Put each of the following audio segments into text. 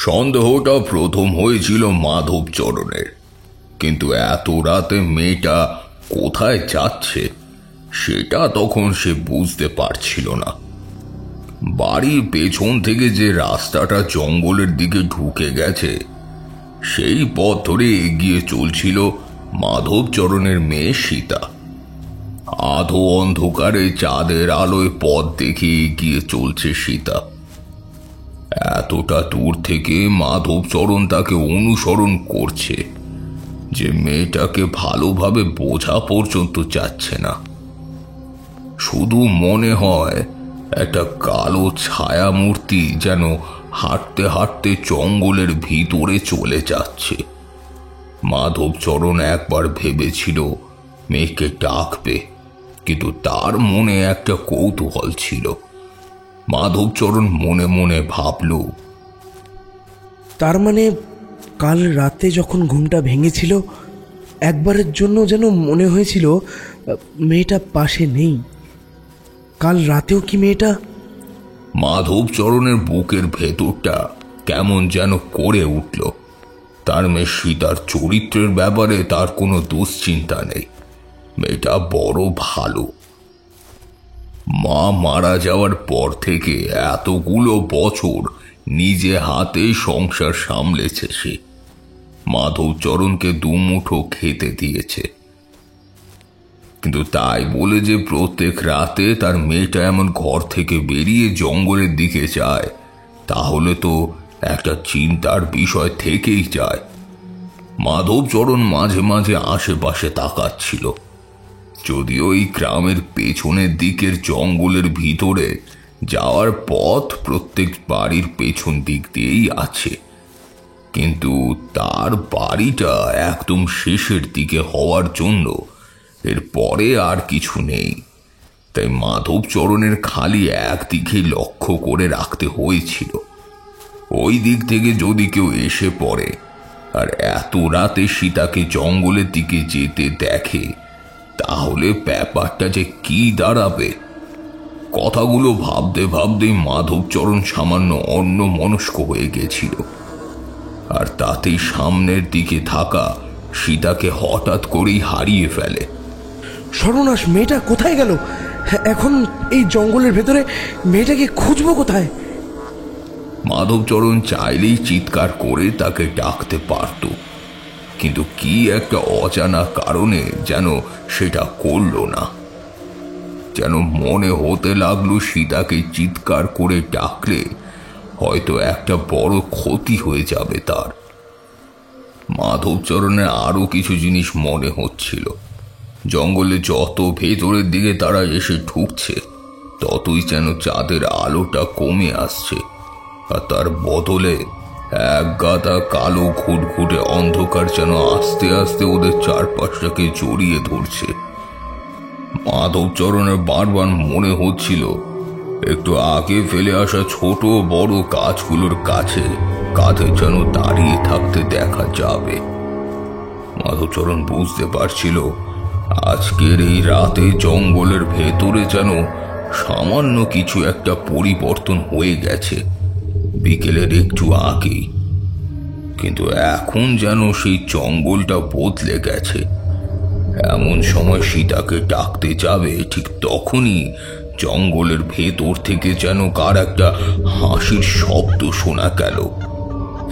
সন্দেহটা প্রথম হয়েছিল মাধবচরণের, কিন্তু এত রাতে মেয়েটা কোথায় যাচ্ছে সেটা তখন সে বুঝতে পারছিল না। বাড়ির পেছন থেকে যে রাস্তাটা জঙ্গলের দিকে ঢুকে গেছে সেই পথ ধরে এগিয়ে চলছিল মাধবচরণের মেয়ে সীতা। আধো অন্ধকারে চাঁদের আলোয় পথ দেখে এগিয়ে চলছে সীতা। এতটা দূর থেকে মাধবচরণ তাকে অনুসরণ করছে যে মেয়েটাকে ভালোভাবে বোঝা পর্যন্ত যাচ্ছে না। শুধু মনে হয় একটা কালো ছায়া মূর্তি যেন হাঁটতে হাঁটতে জঙ্গলের ভিতরে চলে যাচ্ছে। মাধবচরণ একবার ভেবেছিল মেয়েকে ডাকবে, কিন্তু তার মনে একটা কৌতূহল ছিল। মাধবচরণ মনে মনে ভাবল, তার মানে কাল রাতে যখন ঘুমটা ভেঙেছিল একবারের জন্য যেন মনে হয়েছিল মেয়েটা পাশে নেই। কাল রাতেও কি মেয়েটা? মাধবচরণের বুকের ভেতরটা কেমন যেন করে উঠল। তার মেয়ে সীতার চরিত্রের ব্যাপারে তার কোনো দুশ্চিন্তা নেই। মেয়েটা বড় ভালো। মা মারা যাওয়ার পর থেকে এতগুলো বছর নিজে হাতে সংসার সামলেছে সে। মাধবচরণকে দুমুঠো খেতে দিয়েছে, কিন্তু তাই বলে যে প্রত্যেক রাতে তার মেয়েটা এমন ঘর থেকে বেরিয়ে জঙ্গলের দিকে যায়, তাহলে তো একটা চিন্তার বিষয় থেকেই যায়। মাধবচরণ মাঝে মাঝে আশেপাশে তাকাচ্ছিল। যদিও এই গ্রামের পেছনের দিকের জঙ্গলের ভিতরে যাওয়ার পথ প্রত্যেক বাড়ির পেছন দিক দিয়েই আছে, কিন্তু তার বাড়িটা একদম শেষের দিকে হওয়ার জন্য এর পরে আর কিছু নেই। তাই মাধবচরণের খালি একদিকে লক্ষ্য করে রাখতে হয়েছিল। ওই দিক থেকে যদি কেউ এসে পড়ে আর এত রাতে সীতাকে জঙ্গলের দিকে যেতে দেখে, তাহলে ব্যাপারটা যে কি দাঁড়াবে। কথাগুলো ভাবতে ভাবতেই মাধবচরণ সামান্য অন্যমনস্ক হয়ে গেছিল, আর তাতেই সামনের দিকে থাকা সীতাকে হঠাৎ করেই হারিয়ে ফেলে। সর্বনাশ, মেয়েটা কোথায় গেল? এখন এই জঙ্গলের ভেতরে মেয়েটাকে খুঁজবো কোথায়? মাধবচরণ চাইলেই চিৎকার করে তাকে ডাকতে পারত, কিন্তু কি একটা অজানা কারণে যেন সেটা করল না। যেন মনে হতে লাগলো সীতাকে চিৎকার করে ডাকলে হয়তো একটা বড় ক্ষতি হয়ে যাবে তার। মাধবচরণের আরো কিছু জিনিস মনে হচ্ছিল। জঙ্গলে যত ভেতরের দিকে তারা এসে ঢুকছে, ততই যেন চাঁদের আলোটা কমে আসছে, আর তার বদলে এক গাদা কালো ঘুটঘুটে অন্ধকার যেন আস্তে আস্তে ওদের চারপাশটাকে জড়িয়ে ধরছে। মাধবচরণের বারবার মনে হচ্ছিল একটু আগে ফেলে আসা ছোট বড় গাছগুলোর কাছে কাঁধে যেন দাঁড়িয়ে থাকতে দেখা যাবে। মাধবচরণ বুঝতে পারছিল আজকের এই রাতে জঙ্গলের ভেতরে যেন সামান্য কিছু একটা পরিবর্তন হয়ে গেছে বিকেলের একটু আগেই, কিন্তু এখন যেন সেই জঙ্গলটা বদলে গেছে। এমন সময় সীতাকে ডাকতে যাবে, ঠিক তখনই জঙ্গলের ভেতর থেকে যেন কার একটা হাসির শব্দ শোনা গেল।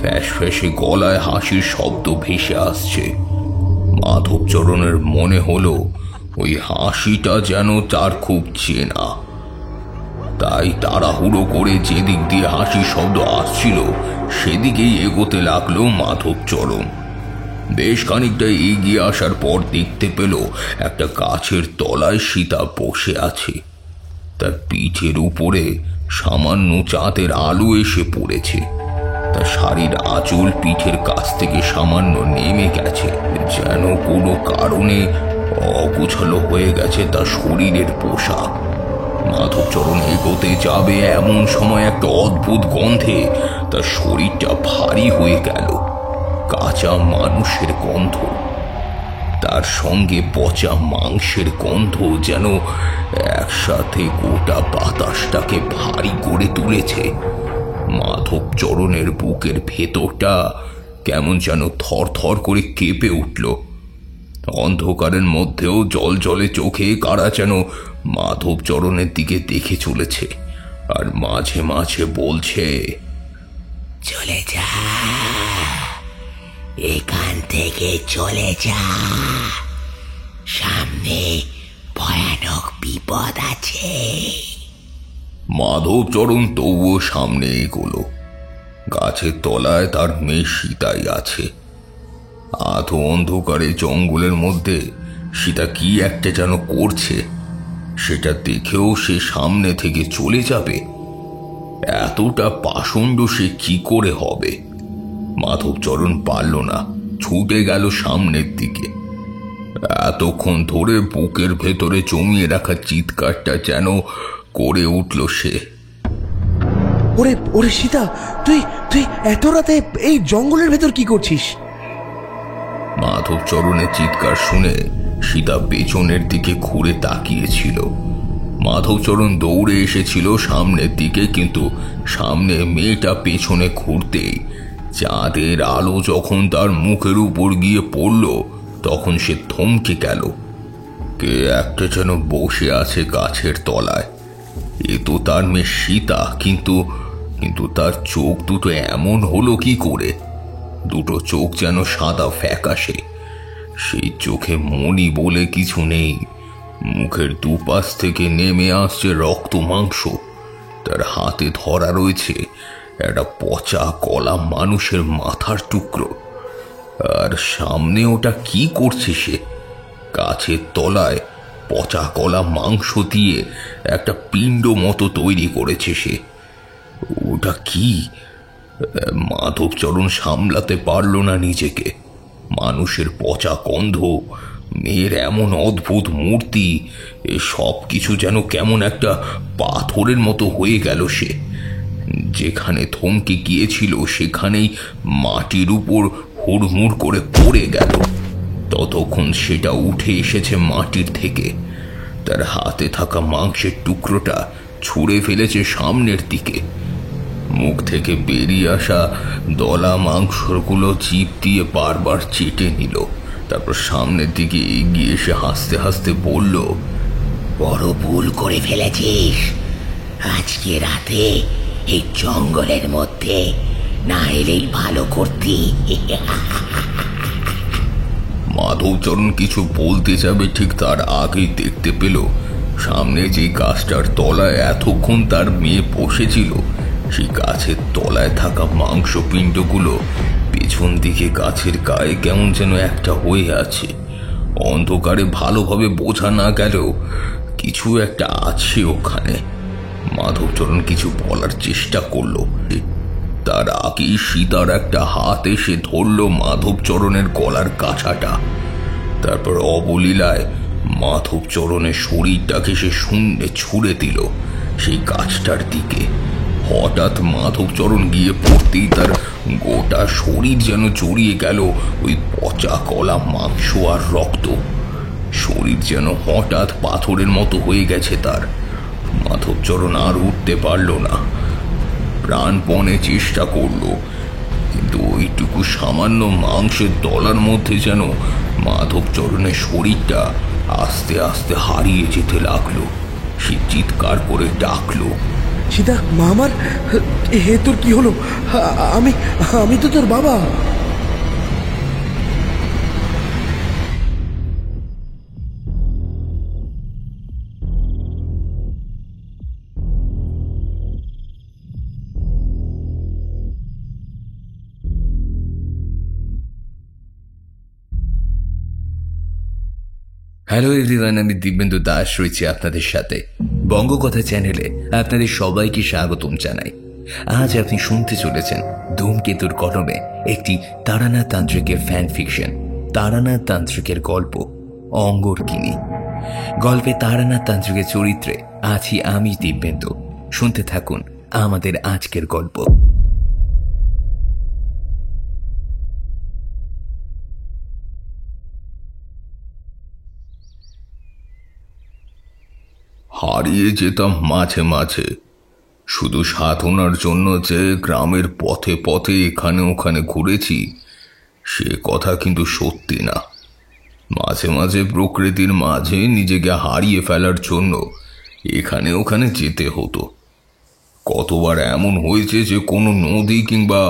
ফ্যাস ফ্যাসে গলায় হাসির শব্দ ভেসে আসছে। মাধবচরণের মনে হলো ওই হাসিটা যেন তার খুব চেনা। তাই তাড়াহুড়ো করে যেদিক দিয়ে হাসির শব্দ আসছিল সেদিকেই এগোতে লাগলো মাধবচরণ। বেশ খানিকটা এগিয়ে আসার পর দেখতে পেল একটা গাছের তলায় সীতা বসে আছে। তার পিঠের উপরে সামান্য চাঁদের আলো এসে পড়েছে। তার শাড়ির আঁচল পিঠের কাছ থেকে সামান্য নেমে গেছে, যেন কোনো কারণে অগোছালো হয়ে গেছে তার শরীরের পোশাক। মাধবচরণ এগোতে যাবে, এমন সময় একটা অদ্ভুত গন্ধে তার শরীরটা ভারী হয়ে গেল। কাঁচা মানুষের গন্ধ, তার সঙ্গে পচা মাংসের গন্ধ যেন একসাথে গোটা বাতাসটাকে ভারী করে তুলেছে। মাধবচরণের বুকের ভেতরটা কেমন যেন থর থর করে কেঁপে উঠল। অন্ধকারের মধ্যেও জল জলে চোখে কারা যেন মাধবচরণের দিকে দেখে চলেছে, আর মাঝে মাঝে বলছে, চলে যা, এখান থেকে চলে যা, সামনে ভয়ানক বিপদ আছে। মাধবচরণ তবুও সামনে এগোলো। গাছের তলায় তার মেয়ে সীতাই আছে। আধো অন্ধকারে জঙ্গলের মধ্যে সীতা কি একটা যেন করছে, সেটা দেখেও সে সামনে থেকে চলে যাবে? এতটা পাষণ্ড সে কি করে হবে? মাধবচরণ পারল না, ছুটে গেল সামনের দিকে। এতক্ষণ ধরে বুকের ভেতরে জমিয়ে রাখা চিৎকারটা যেন করে উঠল সে। ওরে ওরে সীতা, তুই তুই এত রাতে এই জঙ্গলের ভেতর কি করছিস? মাধবচরণের চিৎকার শুনে সীতা পেছনের দিকে ঘুরে তাকিয়েছিল। মাধবচরণ দৌড়ে এসেছিল সামনের দিকে, কিন্তু সামনে মেয়েটা পেছনে ঘুরতেই চাঁদের আলো যখন তার মুখের উপর গিয়ে পড়ল, তখন সে থমকে গেল। কে একটা যেন বসে আছে গাছের তলায়। এ তো তার মেয়ে সীতা, কিন্তু কিন্তু তার চোখ দুটো এমন হলো কি করে? দুটো চোখ যেন সাদা ফ্যাকাশে, সেই চোখে মণি বলে কিছু নেই। মুখের দুপাশ থেকে নেমে আসছে রক্ত মাংস। তার হাতে ধরা রয়েছে একটা পচা কলা মানুষের মাথার টুকরো। আর সামনে ওটা কি করছে সে? গাছের তলায় পচা কলা মাংস দিয়ে একটা পিণ্ড মতো তৈরি করেছে সে। ওটা কি? মাধবচরণ সামলাতে পারল না নিজেকে। মানুষের পচা গন্ধ, মেয়ের এমন অদ্ভুত মূর্তি, এ সব কিছু যেন কেমন একটা পাথরের মতো হয়ে গেল সে। যেখানে থমকে গিয়েছিল সেখানেই মাটির উপর হুড়মুড় করে পড়ে গেল। ততক্ষণ সেটা উঠে এসেছে মাটির থেকে। তার হাতে থাকা মাংসের টুকরোটা ছুঁড়ে ফেলেছে সামনের দিকে। মুখ থেকে বেরিয়ে আসা দলা মাংসগুলো জিভ দিয়ে বারবার চেটে নিল। তারপর সামনের দিকে এগিয়ে এসে হাসতে হাসতে বলল, বড় ভুল করে ফেলেছিস। আজকে রাতে এই জঙ্গলের মধ্যে না এলেই ভালো করতি। মাধবচরণ কিছু বলতে যাবে, ঠিক তার আগেই দেখতে পেল সামনে যে গাছটার তলায় এতক্ষণ তার মেয়ে বসেছিল, সেই গাছের তলায় থাকা মাংসপিণ্ডগুলো পেছন দিকে গাছের গায়ে কেমন যেন একটা হয়ে আছে। অন্ধকারে ভালোভাবে বোঝা না গেলেও কিছু একটা আছে ওখানে। মাধবচরণ কিছু বলার চেষ্টা করলো, তার আগেই সীতার একটা হাত এসে ধরল মাধবচরণের গলার কাছাটা। তারপর অবলীলায় মাধবচরণের শরীরটাকে সে শূন্যে ছুঁড়ে দিল সেই গাছটার দিকে। হঠাৎ মাধবচরণ গিয়ে পড়তেই তার গোটা শরীর যেন জড়িয়ে গেল ওই পচা কলা মাংস আর রক্ত। শরীর যেন হঠাৎ পাথরের মতো হয়ে গেছে তার। মাধবচরণ আর উঠতে পারল না। প্রাণপণে চেষ্টা করল, কিন্তু ওইটুকু সামান্য মাংসের দলার মধ্যে যেন মাধবচরণের শরীরটা আস্তে আস্তে হারিয়ে যেতে লাগলো। সে চিৎকার করে ডাকলো, সীতা, মা আমার, হে তোর কি হলো? আমি আমি তো তোর বাবা। হ্যালো এভরিওয়ান, আমি দিব্যেন্দু দাস রয়েছি আপনাদের সাথে বঙ্গকথা চ্যানেলে। আপনাদের সবাইকে স্বাগতম জানাই। আজ আপনি শুনতে চলেছেন ধূমকেতুর কলমে একটি তারানাথ তান্ত্রিকের ফ্যান ফিকশন, তারানাথ তান্ত্রিকের গল্প অঙ্গরকিনী। গল্পে তারানাথ তান্ত্রিকের চরিত্রে আছি আমি দিব্যেন্দু। শুনতে থাকুন আমাদের আজকের গল্প। হারিয়ে যেতাম মাঝে মাঝে, শুধু সাধনার জন্য যে গ্রামের পথে পথে এখানে ওখানে ঘুরেছি সে কথা কিন্তু সত্যি না। মাঝে মাঝে প্রকৃতির মাঝে নিজেকে হারিয়ে ফেলার জন্য এখানে ওখানে যেতে হতো। কতবার এমন হয়েছে যে কোনো নদী কিংবা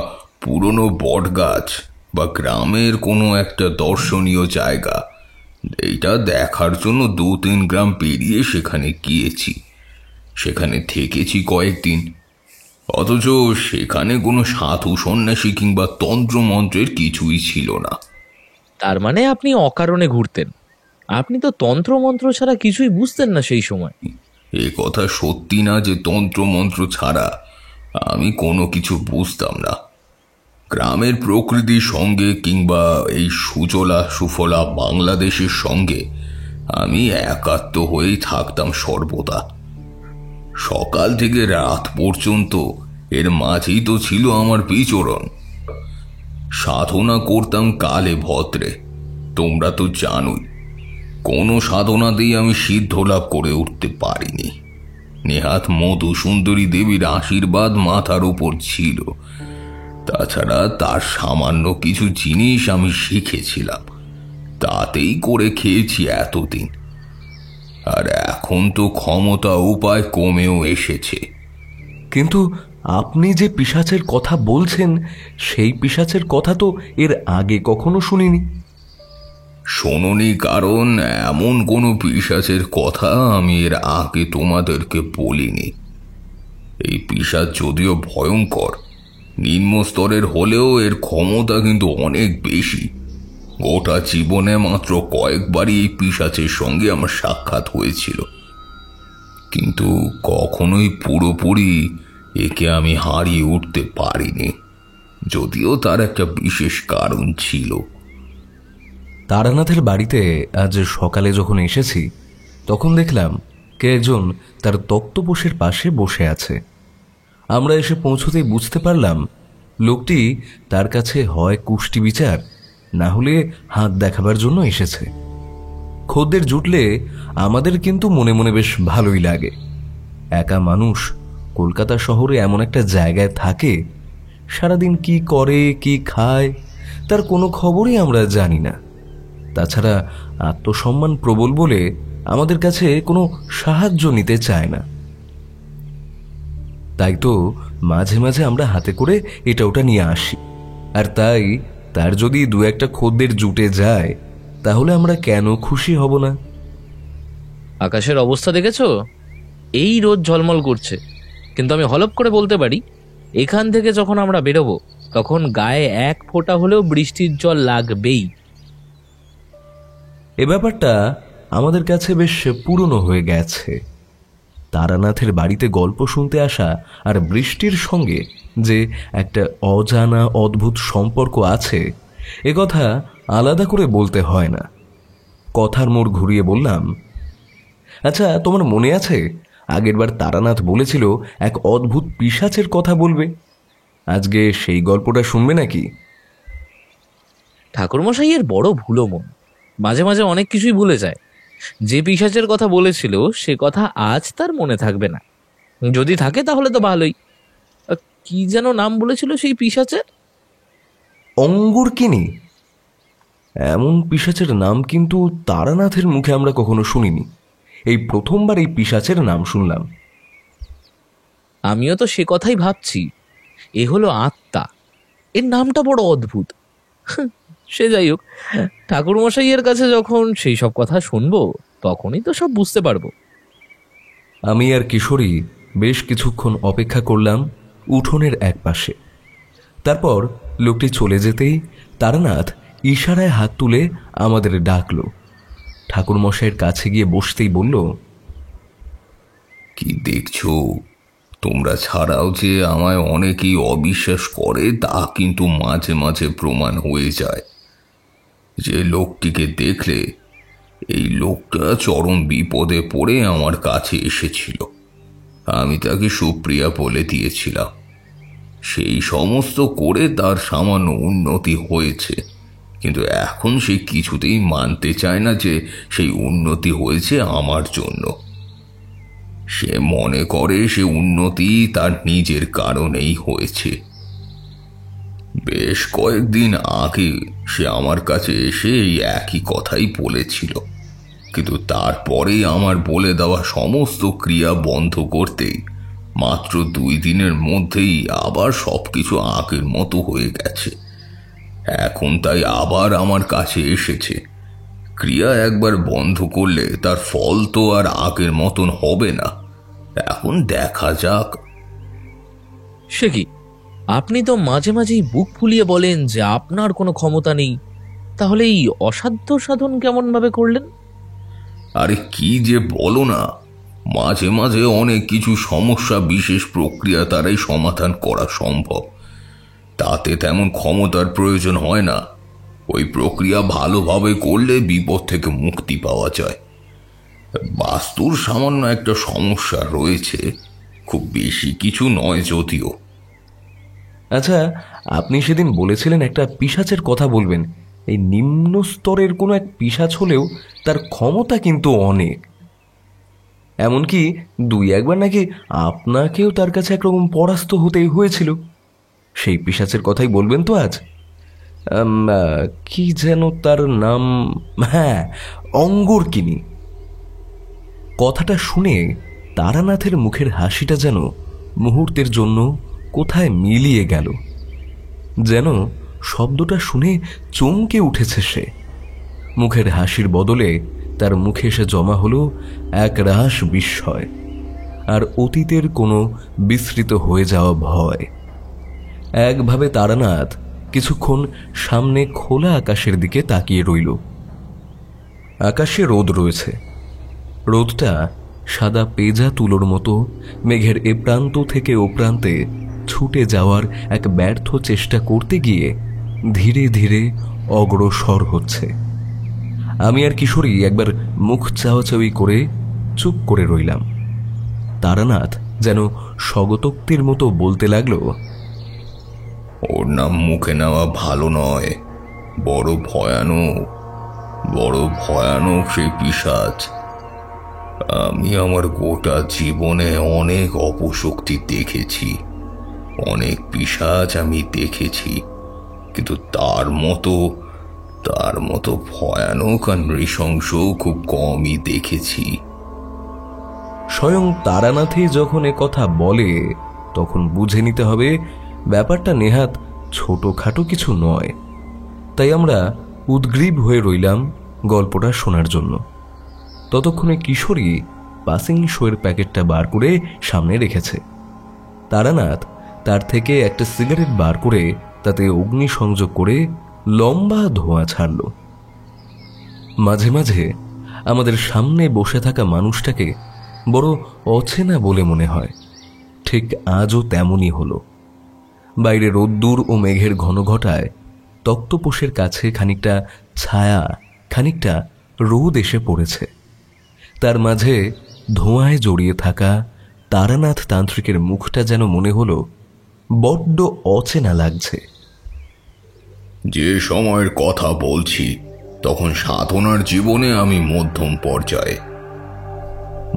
পুরনো বট গাছ বা গ্রামের কোনো একটা দর্শনীয় জায়গা এইটা দেখার জন্য 2-3 গ্রাম পেরিয়ে সেখানে গিয়েছি, সেখানে থেকেছি কয়েকদিন, অথচ সেখানে কোনো সাধু সন্ন্যাসী কিংবা তন্ত্রমন্ত্রের কিছুই ছিল না। তার মানে আপনি অকারণে ঘুরতেন? আপনি তো তন্ত্রমন্ত্র ছাড়া কিছুই বুঝতেন না সেই সময়। এ কথা সত্যি না যে তন্ত্রমন্ত্র ছাড়া আমি কোনো কিছু বুঝতাম না। গ্রামের প্রকৃতির সঙ্গে কিংবা এই সুজলা সুফলা বাংলাদেশের সঙ্গে আমি একাত্ম হয়েই থাকতাম সর্বদা। সকাল থেকে রাত পর্যন্ত এর মাঝেই তো ছিল আমার বিচরণ। সাধনা করতাম কালে ভদ্রে, তোমরা তো জানোই। কোনো সাধনাতেই আমি সিদ্ধ লাভ করে উঠতে পারিনি। নেহাত মধুসুন্দরী দেবীর আশীর্বাদ মাথার উপর ছিল, তাছাড়া তার সামান্য কিছু জিনিস আমি শিখেছিলাম, তাতেই করে খেয়েছি এতদিন। আর এখন তো ক্ষমতা উপায় কমেও এসেছে। কিন্তু আপনি যে পিশাচের কথা বলছেন সেই পিশাচের কথা তো এর আগে কখনো শুনিনি। শোনোনি কারণ এমন কোনো পিশাচের কথা আমি এর আগে তোমাদেরকে বলিনি। এই পিশাচ যদিও ভয়ঙ্কর, নিম্ন স্তরের হলেও এর ক্ষমতা কিন্তু অনেক বেশি। গোটা জীবনে মাত্র কয়েকবারই এই পিশাচের সঙ্গে আমার সাক্ষাৎ হয়েছিল, কিন্তু কখনোই পুরোপুরি একে আমি হারিয়ে উঠতে পারিনি, যদিও তার একটা বিশেষ কারণ ছিল। তারানাথের বাড়িতে আজ সকালে যখন এসেছি তখন দেখলাম কে একজন তার তক্তপোষের পাশে বসে আছে। আমরা এসে পৌঁছতেই বুঝতে পারলাম লোকটি তার কাছে হয় কুষ্টি বিচার না হলে হাত দেখাবার জন্য এসেছে। খদ্দের জুটলে আমাদের কিন্তু মনে মনে বেশ ভালোই লাগে। একা মানুষ কলকাতা শহরে এমন একটা জায়গায় থাকে, সারাদিন কি করে কি খায় তার কোনো খবরই আমরা জানি না। তাছাড়া আত্মসম্মান প্রবল বলে আমাদের কাছে কোনো সাহায্য নিতে চায় না। তাই তো মাঝে মাঝে আমরা হাতে করে এটা ওটা নিয়ে আসি, আর তাই তার যদি 2-1টা খদ্দের জুটে যায় তাহলে আমরা কেন খুশি হব না? আকাশের অবস্থা দেখেছো? এই রোদ ঝলমল করছে, কিন্তু আমি হলপ করে বলতে পারি এখান থেকে যখন আমরা বেরোবো তখন গায়ে 1 ফোঁটা হলেও বৃষ্টির জল লাগবেই। এ ব্যাপারটা আমাদের কাছে বেশ পুরনো হয়ে গেছে। তারানাথের বাড়িতে গল্প শুনতে আসা আর বৃষ্টির সঙ্গে যে একটা অজানা অদ্ভুত সম্পর্ক আছে এ কথা আলাদা করে বলতে হয় না। কথার মোড় ঘুরিয়ে বললাম, আচ্ছা তোমার মনে আছে আগেরবার তারানাথ বলেছিল এক অদ্ভুত পিশাচের কথা বলবে? আজকে সেই গল্পটা শুনবে নাকি? ঠাকুরমশাইয়ের বড় ভুলো মন, মাঝে মাঝে অনেক কিছুই ভুলে যায়। যে পিশাচের কথা বলেছিল সে কথা আজ তার মনে থাকবে না, যদি থাকে তাহলে তো ভালোই। কি যেন নাম বলেছিল সেই পিশাচের? অঙ্গুরকিনী। এমন পিশাচের নাম কিন্তু তারানাথের মুখে আমরা কখনো শুনিনি। এই প্রথমবার এই পিশাচের নাম শুনলাম। আমিও তো সে কথাই ভাবছি। এ হলো আত্মা, এর নামটা বড় অদ্ভুত। সে যাই হোক, ঠাকুরমশাইয়ের কাছে যখন সেই সব কথা শুনবো তখনই তো সব বুঝতে পারবো। আমি আর কিশোরী বেশ কিছুক্ষণ অপেক্ষা করলাম উঠোনের এক পাশে। তারপর লোকটি চলে যেতেই তারানাথ ইশারায় হাত তুলে আমাদের ডাকল। ঠাকুরমশাইয়ের কাছে গিয়ে বসতেই বলল, কি দেখছো? তোমরা ছাড়াও যে আমায় অনেকেই অবিশ্বাস করে তা কিন্তু মাঝে মাঝে প্রমাণ হয়ে যায়। যে লোকটিকে দেখলে, এই লোকটা চরম বিপদে পড়ে আমার কাছে এসেছিল। আমি তাকে সুপ্রিয়া বলে দিয়েছিলাম। সেই সমস্ত করে তার সামান্য উন্নতি হয়েছে, কিন্তু এখন সে কিছুতেই মানতে চায় না যে সেই উন্নতি হয়েছে আমার জন্য। সে মনে করে সে উন্নতি তার নিজের কারণেই হয়েছে। বেশ কয়েকদিন আগে সে আমার কাছে এসে এই একই কথাই বলেছিল, কিন্তু তারপরেই আমার বলে দেওয়া সমস্ত ক্রিয়া বন্ধ করতেই মাত্র 2 দিনের মধ্যেই আবার সবকিছু আগের মতো হয়ে গেছে। এখন তাই আবার আমার কাছে এসেছে। ক্রিয়া একবার বন্ধ করলে তার ফল তো আর আগের মতন হবে না। এখন দেখা যাক। সে কি, আপনি তো মাঝে মাঝেই বুক ফুলিয়ে বলেন যে আপনার কোনো ক্ষমতা নেই, তাহলে এই অসাধ্য সাধন কেমন ভাবে করলেন? আরে কি যে বলো না, মাঝে মাঝে অনেক কিছু সমস্যা বিশেষ প্রক্রিয়া দ্বারাই সমাধান করা সম্ভব। তাতে তেমন ক্ষমতার প্রয়োজন হয় না। ওই প্রক্রিয়া ভালোভাবে করলে বিপদ থেকে মুক্তি পাওয়া যায়। বাস্তুর সামান্য একটা সমস্যা রয়েছে, খুব বেশি কিছু নয় যদিও। আচ্ছা, আপনি সেদিন বলেছিলেন একটা পিশাচের কথা বলবেন। এই নিম্ন স্তরের কোনো এক পিশাচ হলেও তার ক্ষমতা কিন্তু অনেক। এমনকি 2-1 বার নাকি আপনাকেও তার কাছে একরকম পরাস্ত হতেই হয়েছিল। সেই পিশাচের কথাই বলবেন তো আজ? কি যেন তার নাম? হ্যাঁ, অঙ্গরকিনী। কথাটা শুনে তারানাথের মুখের হাসিটা যেন মুহূর্তের জন্য কোথায় মিলিয়ে গেল। যেন শব্দটা শুনে চমকে উঠেছে সে। মুখের হাসির বদলে তার মুখে এসে জমা হলো এক রাস বিস্ময় আর অতীতের কোনো বিস্মৃত হয়ে যাওয়া ভয়। একভাবে তারানাথ কিছুক্ষণ সামনে খোলা আকাশের দিকে তাকিয়ে রইল। আকাশে রোদ রয়েছে। রোদটা সাদা পেজা তুলোর মতো মেঘের এ প্রান্ত থেকে ও প্রান্তে ছুটে যাওয়ার এক ব্যর্থ চেষ্টা করতে গিয়ে ধীরে ধীরে অগ্রসর হচ্ছে। আমি আর কিশোরী একবার মুখ চাওয়াচাওয়ি করে চুপ করে রইলাম। তারানাথ যেন স্বগতোক্তির মতো বলতে লাগলো, ওর নাম মুখে নেওয়া ভালো নয়, বড় ভয়ানক, বড় ভয়ানক সেই পিশাচ। আমি আমার গোটা জীবনে অনেক অপশক্তি দেখেছি, অনেক পিশাচ আমি দেখেছি, কিন্তু তার মতো ভয়ানক আর নৃশংস খুব কমই দেখেছি। স্বয়ং তারানাথই যখন এ কথা বলে তখন বুঝে নিতে হবে ব্যাপারটা নেহাত ছোটখাটো কিছু নয়। তাই আমরা উদ্গ্রীব হয়ে রইলাম গল্পটা শোনার জন্য। ততক্ষণে কিশোরী পাসিং শোয়ের প্যাকেটটা বার করে সামনে রেখেছে। তারানাথ তার থেকে একটা সিগারেট বার করে তাতে অগ্নি সংযোগ করে লম্বা ধোঁয়া ছাড়ল। মাঝে মাঝে আমাদের সামনে বসে থাকা মানুষটাকে বড় অচেনা বলে মনে হয়। ঠিক আজও তেমনই হলো। বাইরে রোদ্দুর ও মেঘের ঘনঘটায় তক্তপোষের কাছে খানিকটা ছায়া, খানিকটা রোদ এসে পড়েছে। তার মাঝে ধোঁয়ায় জড়িয়ে থাকা তারানাথ তান্ত্রিকের মুখটা যেন মনে হলো বড্ড অচেনা লাগছে। যে সময়ের কথা বলছি তখন সাধনার জীবনে আমি মধ্যম পর্যায়ে।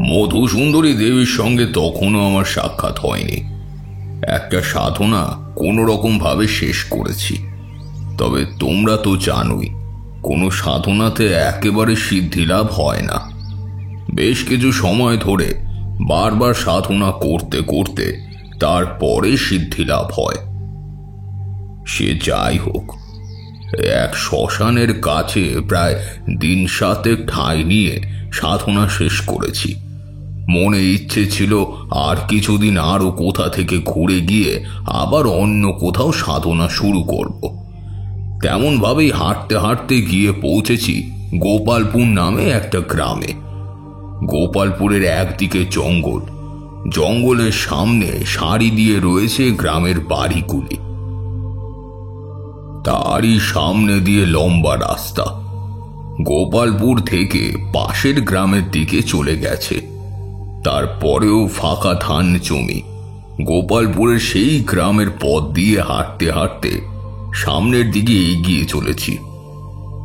মধুসুন্দরী দেবীর সঙ্গে তখনও আমার সাক্ষাৎ হয়নি। একটা সাধনা কোনো রকম ভাবে শেষ করেছি। তবে তোমরা তো জানোই, কোনো সাধনাতে একেবারে সিদ্ধিলাভ হয় না। বেশ কিছু সময় ধরে বারবার সাধনা করতে করতে তারপরে সিদ্ধিলাভ হয়। সে যাই হোক, এক শ্মশানের কাছে প্রায় 7 ঠাঁই নিয়ে সাধনা শেষ করেছি। মনে ইচ্ছে ছিল আর কিছুদিন আরো কোথা থেকে ঘুরে গিয়ে আবার অন্য কোথাও সাধনা শুরু করব। তেমন ভাবেই হাঁটতে হাঁটতে গিয়ে পৌঁছেছি গোপালপুর নামে একটা গ্রামে। গোপালপুরের একদিকে জঙ্গল, জঙ্গলের সামনে সারি দিয়ে রয়েছে গ্রামের বাড়িগুলি। তারই সামনে দিয়ে লম্বা রাস্তা গোপালপুর থেকে পাশের গ্রামের দিকে চলে গেছে। তারপরেও ফাঁকা ধান জমি। গোপালপুরের সেই গ্রামের পথ দিয়ে হাঁটতে হাঁটতে সামনের দিকে এগিয়ে চলেছি।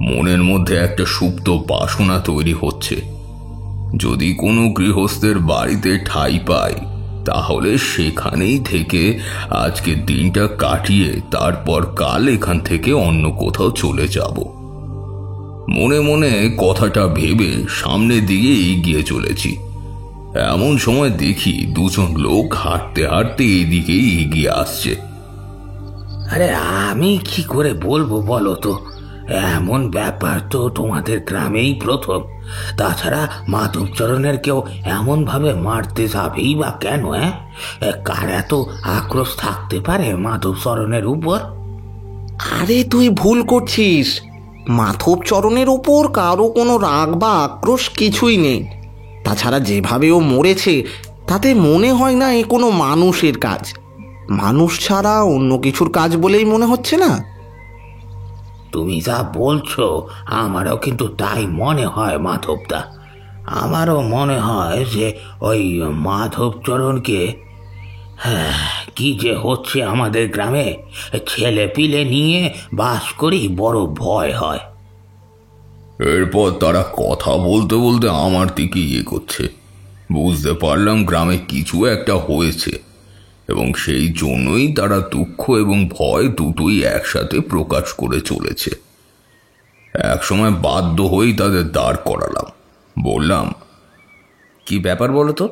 মনের মধ্যে একটা সুপ্ত বাসনা তৈরি হচ্ছে। যদি কোনো গৃহস্থের বাড়িতে ঠাঁই পাই তাহলে সেখানেই থেকে আজকে দিনটা কাটিয়ে তারপর কাল এখান থেকে অন্য কোথাও চলে যাব। মনে মনে কথাটা ভেবে সামনের দিকে এগিয়ে চলেছি। এমন সময় দেখি দুজন লোক হাঁটতে হাঁটতে এদিকেই এগিয়ে আসছে। আরে আমি কি করে বলবো বলো তো, এমন ব্যাপার তো তোমাদের গ্রামেই প্রথম। তাছাড়া মাধবচরণের কেউ এমন ভাবে মারতে যাবেই বা কেন? কার এত আক্রোশ থাকতে পারে মাধবচরণের উপর? আরে তুই ভুল করছিস, মাধবচরণের ওপর কারো কোনো রাগ বা আক্রোশ কিছুই নেই। তাছাড়া যেভাবে ও মরেছে তাতে মনে হয় না এ কোনো মানুষের কাজ। মানুষ ছাড়া অন্য কিছুর কাজ বলেই মনে হচ্ছে না। তুমি যা বলছো আমারও কিন্তু তাই মনে হয় মাধবদা। আমারও মনে হয় যে ওই মাধবচরণকে, কি যে হচ্ছে আমাদের গ্রামে, ছেলে পিলে নিয়ে বাস করেই বড় ভয় হয়। এরপর তারা কথা বলতে বলতে আমার দিকে এগোচ্ছে। বুঝতে পারলাম গ্রামে কিছু একটা হয়েছে এবং সেই জন্যই তারা দুঃখ এবং ভয় দুটোই একসাথে প্রকাশ করে চলেছে। একসময় বাধ্য হয়েই তাদের দাঁড় করালাম। বললাম, কি ব্যাপার বলো তো,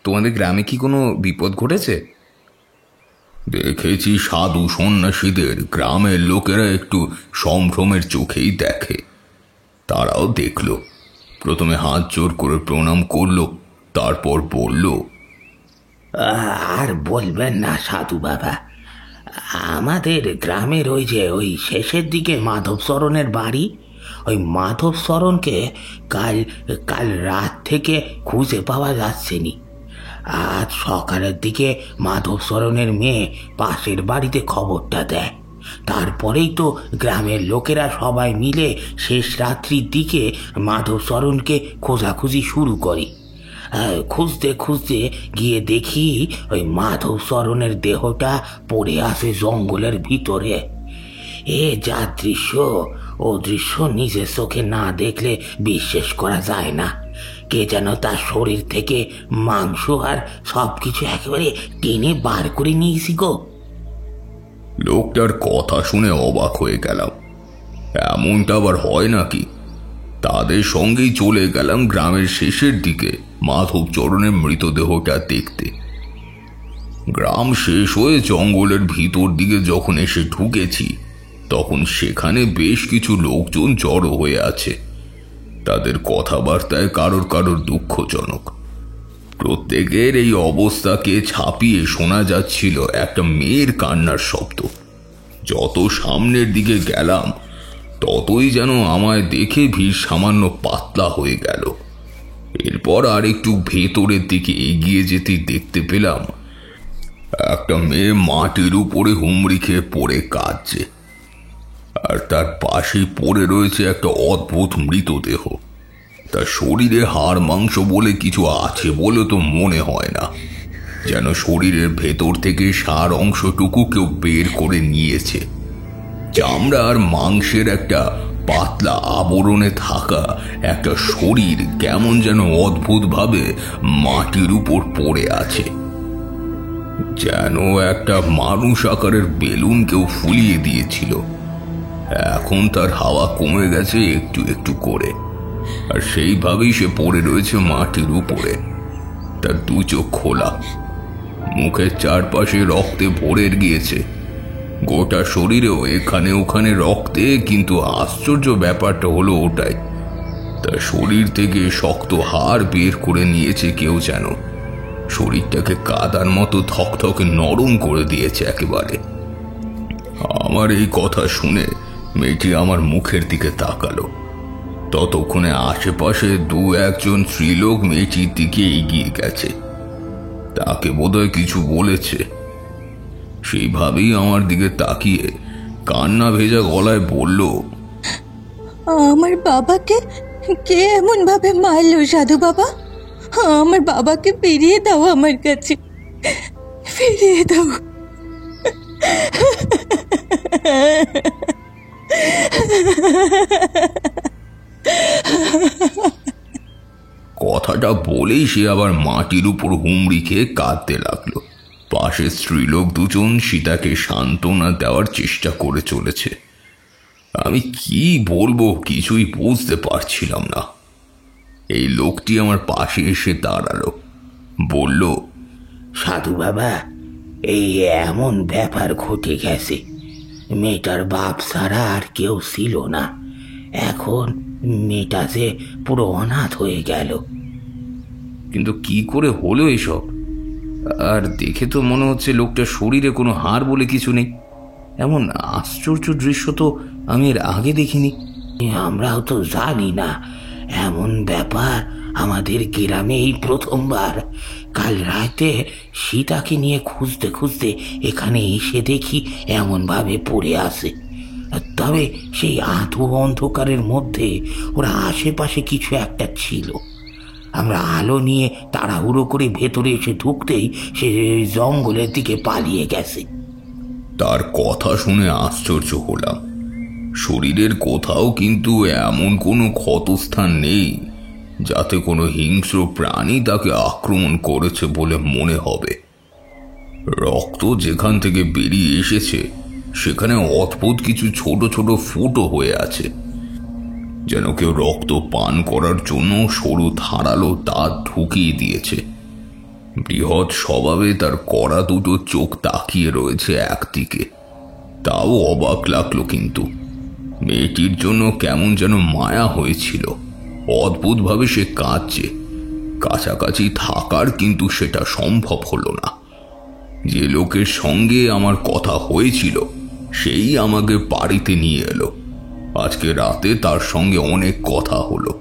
তোমাদের গ্রামে কি কোনো বিপদ ঘটেছে? দেখেছি সাধু সন্ন্যাসীদের গ্রামের লোকেরা একটু সম্ভ্রমের চোখেই দেখে। তারাও দেখল। প্রথমে হাত জোর করে প্রণাম করলো, তারপর বলল, আর বলবেন না সাধু বাবা, আমাদের গ্রামের ওই শেষের দিকে মাধবচরণের বাড়ি, ওই মাধবচরণকে কাল কাল রাত থেকে খুঁজে পাওয়া যাচ্ছে নি। আজ সকালের দিকে মাধবচরণের মেয়ে পাশের বাড়িতে খবরটা দেয়। তারপরেই তো গ্রামের লোকেরা সবাই মিলে শেষ রাত্রির দিকে মাধবচরণকে খোঁজাখুঁজি শুরু করি। খুঁজতে খুঁজতে গিয়ে দেখি ওই মাধবচরণের দেহটা পড়ে আছে জঙ্গলের ভিতরে। এ যা দৃশ্য, ও দৃশ্য নিজের চোখে না দেখলে বিশ্বাস করা যায় না। কে যেন তার শরীর থেকে মাংস আর সবকিছু একেবারে টেনে বার করে নিয়েছি গো। লোকটার কথা শুনে অবাক হয়ে গেলাম। এমনটা আবার হয় নাকি? তাদের সঙ্গেই চলে গেলাম গ্রামের শেষের দিকে মাধবচরণের মৃতদেহটা দেখতে। গ্রাম শেষ হয়ে জঙ্গলের ভিতর দিকে যখন এসে ঢুকেছি তখন সেখানে বেশ কিছু লোকজন জড়ো হয়ে আছে। তাদের কথাবার্তায় কারোর কারোর দুঃখজনক। প্রত্যেকের এই অবস্থাকে ছাপিয়ে শোনা যাচ্ছিল একটা মেয়ের কান্নার শব্দ। যত সামনের দিকে গেলাম ততই যেন আমায় দেখে ভিড় সামান্য পাতলা হয়ে গেল। এরপর আর একটু ভেতরের দিকে এগিয়ে যেতে দেখতে পেলাম একটা মেয়ে মাটির উপরে হুমড়ি খেয়ে পড়ে কাঁদছে, আর তার পাশে পড়ে রয়েছে একটা অদ্ভুত মৃতদেহ। তার শরীরে হাড় মাংস বলে কিছু আছে বলে তো মনে হয় না, যেন শরীরের ভেতর থেকে সার অংশটুকু কেউ বের করে নিয়েছে। চামড়া আর মাংসের একটা পাতলা আবরণে থাকা একটা শরীর কেমন যেন অদ্ভুতভাবে মাটির উপর পড়ে আছে, যেন একটা মানুষ আকারের বেলুন কেউ ফুলিয়ে দিয়েছিল। এখন তার হাওয়া কমে গেছে একটু একটু করে, আর সেইভাবেই সে পড়ে রয়েছে মাটির উপরে। তার দু চোখ খোলা, মুখের চারপাশে রক্তে ভরে গিয়েছে, গোটা শরীরেও এখানে ওখানে রক্তে। কিন্তু আশ্চর্য ব্যাপারটা হলো ওটাই, তার শরীর থেকে শক্ত হাড় বের করে নিয়েছে কেউ, যেন শরীরটাকে কাদার মতো থকথকে নরম করে দিয়েছে একেবারে। আমার এই কথা শুনে মেয়েটি আমার মুখের দিকে তাকালো। ততক্ষণে আশেপাশে দু একজন স্ত্রীলোক মেয়েটির দিকে এগিয়ে গেছে। তাকে বোধহয় কিছু বলেছে। সেইভাবেই আমার দিকে তাকিয়ে কান্না ভেজা গলায় বলল, আমার বাবাকে কে এমন ভাবে মারলো সাধু বাবা? আমার বাবাকে ফিরিয়ে দাও, আমার কাছে ফিরিয়ে দাও। কথাটা কথাটা বলেই সে আবার মাটির উপর হুমড়ি খেয়ে কাঁদতে লাগলো। পাশের স্ত্রীলোক দুজন সীতাকে সান্ত্বনা দেওয়ার চেষ্টা করে চলেছে। আমি কি বলবো কিছুই বুঝতে পারছিলাম না। এই লোকটি আমার পাশে এসে দাঁড়ালো, বলল, সাধু বাবা, এই এমন ব্যাপার ঘটে গেছে, মেয়েটার বাপ ছাড়া আর কেউ ছিল না, এখন মেয়েটা যে পুরো অনাথ হয়ে গেল। কিন্তু কি করে হলো এসব? আর দেখে তো মনে হচ্ছে লোকটার শরীরে কোনো হাড় বলে কিছু নেই। এমন আশ্চর্য দৃশ্য তো আমি এর আগে দেখিনি। আমরাও তো জানি না, এমন ব্যাপার আমাদের গ্রামে এই প্রথমবার। কাল রাতে সীতাকে নিয়ে খুঁজতে খুঁজতে এখানে এসে দেখি এমনভাবে পড়ে আছে। তবে সেই আধো অন্ধকারের মধ্যে ওরা আশেপাশে কিছু একটা ছিল। আমরা আলো নিয়ে তাড়াহুড়ো করে ভেতরে এসে ঢুকতেই সে জঙ্গলের দিকে পালিয়ে গেছে। তার কথা শুনে আশ্চর্য হলাম। শরীরের কোথাও কিন্তু এমন কোনো ক্ষতস্থান নেই যাতে কোনো হিংস্র প্রাণী তাকে আক্রমণ করেছে বলে মনে হবে। রক্ত যেখান থেকে বেরিয়ে এসেছে সেখানে অদ্ভুত কিছু ছোট ছোট ফুটো হয়ে আছে, যেন কেউ রক্ত পান করার জন্য সরু ধারালো দাঁত ঢুকিয়ে দিয়েছে। বৃহৎ স্বভাবে তার কড়া দুটো চোখ তাকিয়ে রয়েছে একদিকে। তাও অবাক লাগলো, কিন্তু মেয়েটির জন্য কেমন যেন মায়া হয়েছিল। অদ্ভুতভাবে সে কাঁদছে। কাছাকাছি থাকার কিন্তু সেটা সম্ভব হলো না। যে লোকের সঙ্গে আমার কথা হয়েছিল সেই আমাকে বাড়িতে নিয়ে এলো। আজকে রাতে তার সঙ্গে অনেক কথা হলো।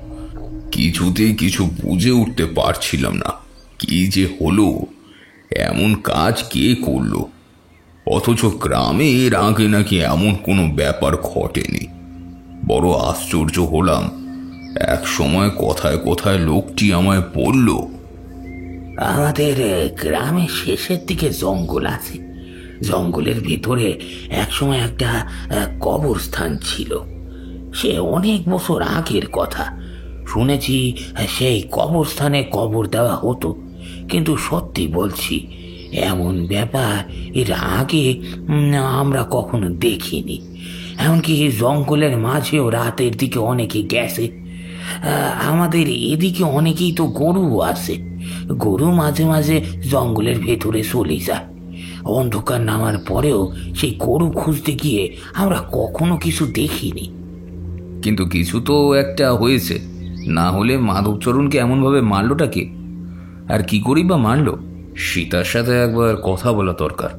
কিছুতেই কিছু বুঝে উঠতে পারছিলাম না কি যে হলো, এমন কাজ কে করলো। অথচ গ্রামে এর আগে নাকি এমন কোনো ব্যাপার ঘটেনি। বড় আশ্চর্য হলাম। এক সময় কথায় কথায় লোকটি আমায় বলল, আমাদের গ্রামের শেষের দিকে জঙ্গল আছে। জঙ্গলের ভিতরে একসময় একটা কবরস্থান ছিল। সে অনেক বছর আগের কথা। শুনেছি সেই কবরস্থানে কবর দেওয়া হতো, কিন্তু সত্যি বলছি, এমন ব্যাপার এর আগে আমরা কখনো দেখিনি। এমনকি জঙ্গলের মাঝেও রাতের দিকে অনেকে গেছে। আমাদের এদিকে অনেকেই তো গরু আছে। গরু মাঝে মাঝে জঙ্গলের ভেতরে চলে যায়। অন্ধকার নামার পরেও সেই গরু খুঁজতে গিয়ে আমরা কখনো কিছু দেখিনি। কিন্তু কিছু তো একটা হয়েছে, না হলে মাধবচরণকে এমনভাবে মারলোটা কে? আর কি করি বা মারলো? সীতার সাথে একবার কথা বলা দরকার।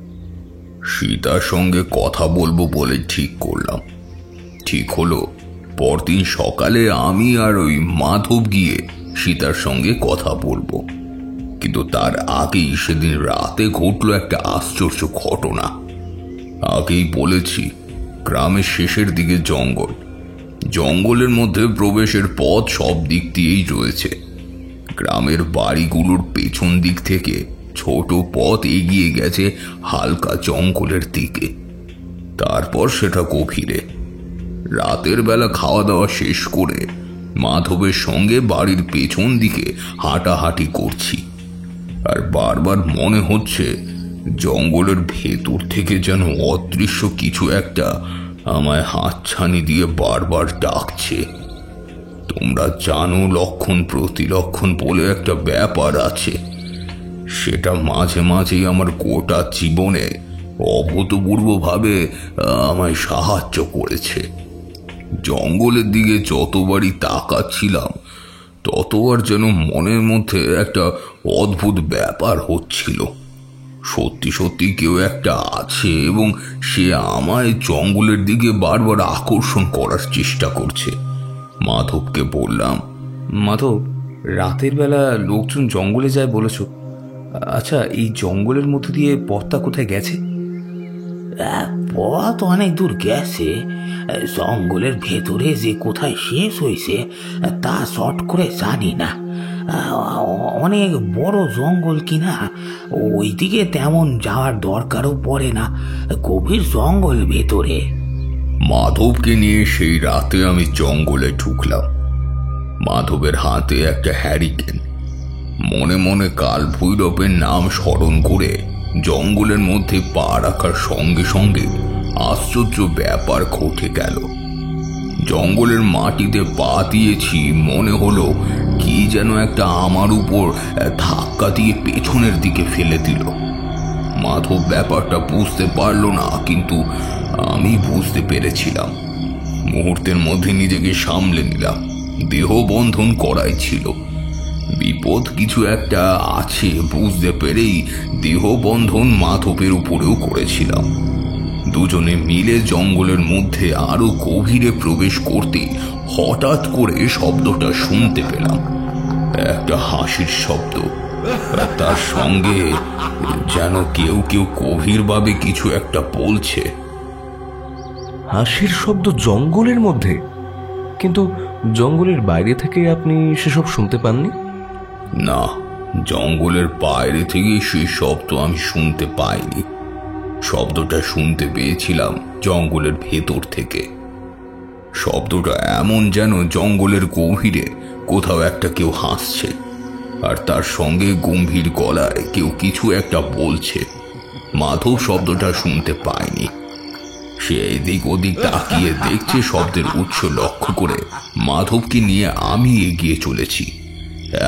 সীতার সঙ্গে কথা বলবো বলে ঠিক করলাম। ঠিক হলো, পরদিন সকালে আমি আর ওই মাধব গিয়ে সীতার সঙ্গে কথা বলবো। কিন্তু তার আগেই সেদিন রাতে ঘটলো একটা আশ্চর্য ঘটনা। আগেই বলেছি, গ্রামের শেষের দিকে জঙ্গল। জঙ্গলের মধ্যে প্রবেশের পথ সব দিক দিয়েই রয়েছে। গ্রামের বাড়িগুলোর পেছন দিক থেকে ছোট পথ এগিয়ে গেছে হালকা জঙ্গলের দিকে। তারপর সেটা গভীরে। রাতের বেলা খাওয়া দাওয়া শেষ করে মাধবের সঙ্গে বাড়ির পেছন দিকে হাঁটাহাঁটি করছি, আর বারবার মনে হচ্ছে জঙ্গলের ভেতর থেকে যেন অদৃশ্য কিছু একটা আমায় হাতছানি দিয়ে বারবার ডাকছে। তোমরা জানো, লক্ষণ প্রতিলক্ষণ বলে একটা ব্যাপার আছে। সেটা মাঝে মাঝেই আমার গোটা জীবনে অভূতপূর্বভাবে আমায় সাহায্য করেছে। জঙ্গলের দিকে যতবারই তাকাচ্ছিলাম ততবার যেন মনের মধ্যে একটা অদ্ভুত ব্যাপার হচ্ছিল। সত্যি সত্যি কেউ একটা আছে এবং সে আমায় জঙ্গলের দিকে বারবার আকর্ষণ করার চেষ্টা করছে। মাধবকে বললাম, মাধব, রাতের বেলা লোকজন জঙ্গলে যায় বলেছ, আচ্ছা এই জঙ্গলের মধ্যে দিয়ে পথটা কোথায় গেছে? পথ অনেক দূর গেছে। জঙ্গলের ভেতরে যে কোথায় শেষ হয়েছে তা শর্ট করে জানি না। অনেক বড় জঙ্গল কিনা, ওইদিকে তেমন যাওয়ার দরকারও পড়ে না। গভীর জঙ্গল ভেতরে। মাধবকে নিয়ে সেই রাতে আমি জঙ্গলে ঢুকলাম। মাধবের হাতে একটা হ্যারিকেন, মনে মনে কাল ভৈরবের নাম স্মরণ করে জঙ্গলের মধ্যে পা রাখার সঙ্গে সঙ্গে আশ্চর্য ব্যাপার ঘটে গেল। জঙ্গলের মাটিতে পা দিয়েছি, মনে হলো কি যেন একটা আমার উপর ধাক্কা দিয়ে পেছনের দিকে ফেলে দিল। মাধব ব্যাপারটা বুঝতে পারল না, কিন্তু আমি বুঝতে পেরেছিলাম। মুহূর্তের মধ্যে নিজেকে সামলে নিলাম। দেহ বন্ধন করাই ছিল, বিপদ কিছু একটা আছে বুঝতে পেরেই দেহ বন্ধন মাধবের উপরেও করেছিলাম। দুজনে মিলে জঙ্গলের মধ্যে আরো গভীরে প্রবেশ করতে হঠাৎ করে শব্দটা শুনতে পেলাম, একটা হাসির শব্দ। তার সঙ্গে যেন কেউ কেউ গভীরভাবে কিছু একটা বলছে। হাসির শব্দ জঙ্গলের মধ্যে? কিন্তু জঙ্গলের বাইরে থেকে আপনি সেসব শুনতে পাননি? না, জঙ্গলের বাইরে থেকে সেই শব্দ আমি শুনতে পাইনি। শব্দটা শুনতে পেয়েছিলাম জঙ্গলের ভেতর থেকে। শব্দটা এমন যেন জঙ্গলের গভীরে কোথাও একটা কেউ হাসছে, আর তার সঙ্গে গম্ভীর গলায় কেউ কিছু একটা বলছে। মাধব শব্দটা শুনতে পায়নি। সে এদিক ওদিক তাকিয়ে দেখছে শব্দের উৎস লক্ষ্য করে মাধবকে নিয়ে আমি এগিয়ে চলেছি।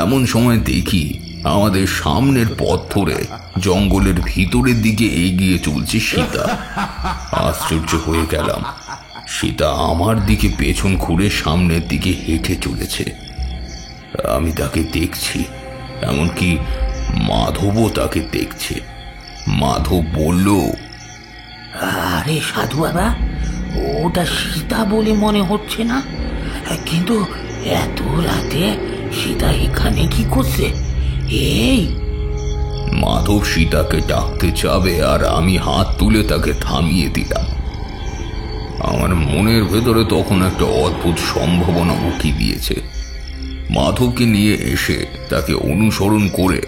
এমন সময় দেখি আমাদের সামনের পথ ধরে জঙ্গলের ভিতরের দিকে এগিয়ে চলছে সীতা। আশ্চর্য হয়ে গেলাম, সীতা আমার দিকে পেছন ঘুরে সামনের দিকে হেঁটে চলেছে। আমি তাকে দেখছি, এমনকি মাধবও তাকে দেখছে। মাধব বলল, আরে সাধু বাবা, ওটা সীতা বলে মনে হচ্ছে না, কিন্তু এত রাতে সীতা এখানে কি করছে? এই মাধব সীতাকে ডাকতে যাবে আর আমি হাত তুলে তাকে থামিয়ে দিলাম। আমার মনের ভেতরে তখন একটা অদ্ভুত সম্ভাবনা উকি দিয়েছে। মাধবকে নিয়ে এসে তাকে অনুসরণ করে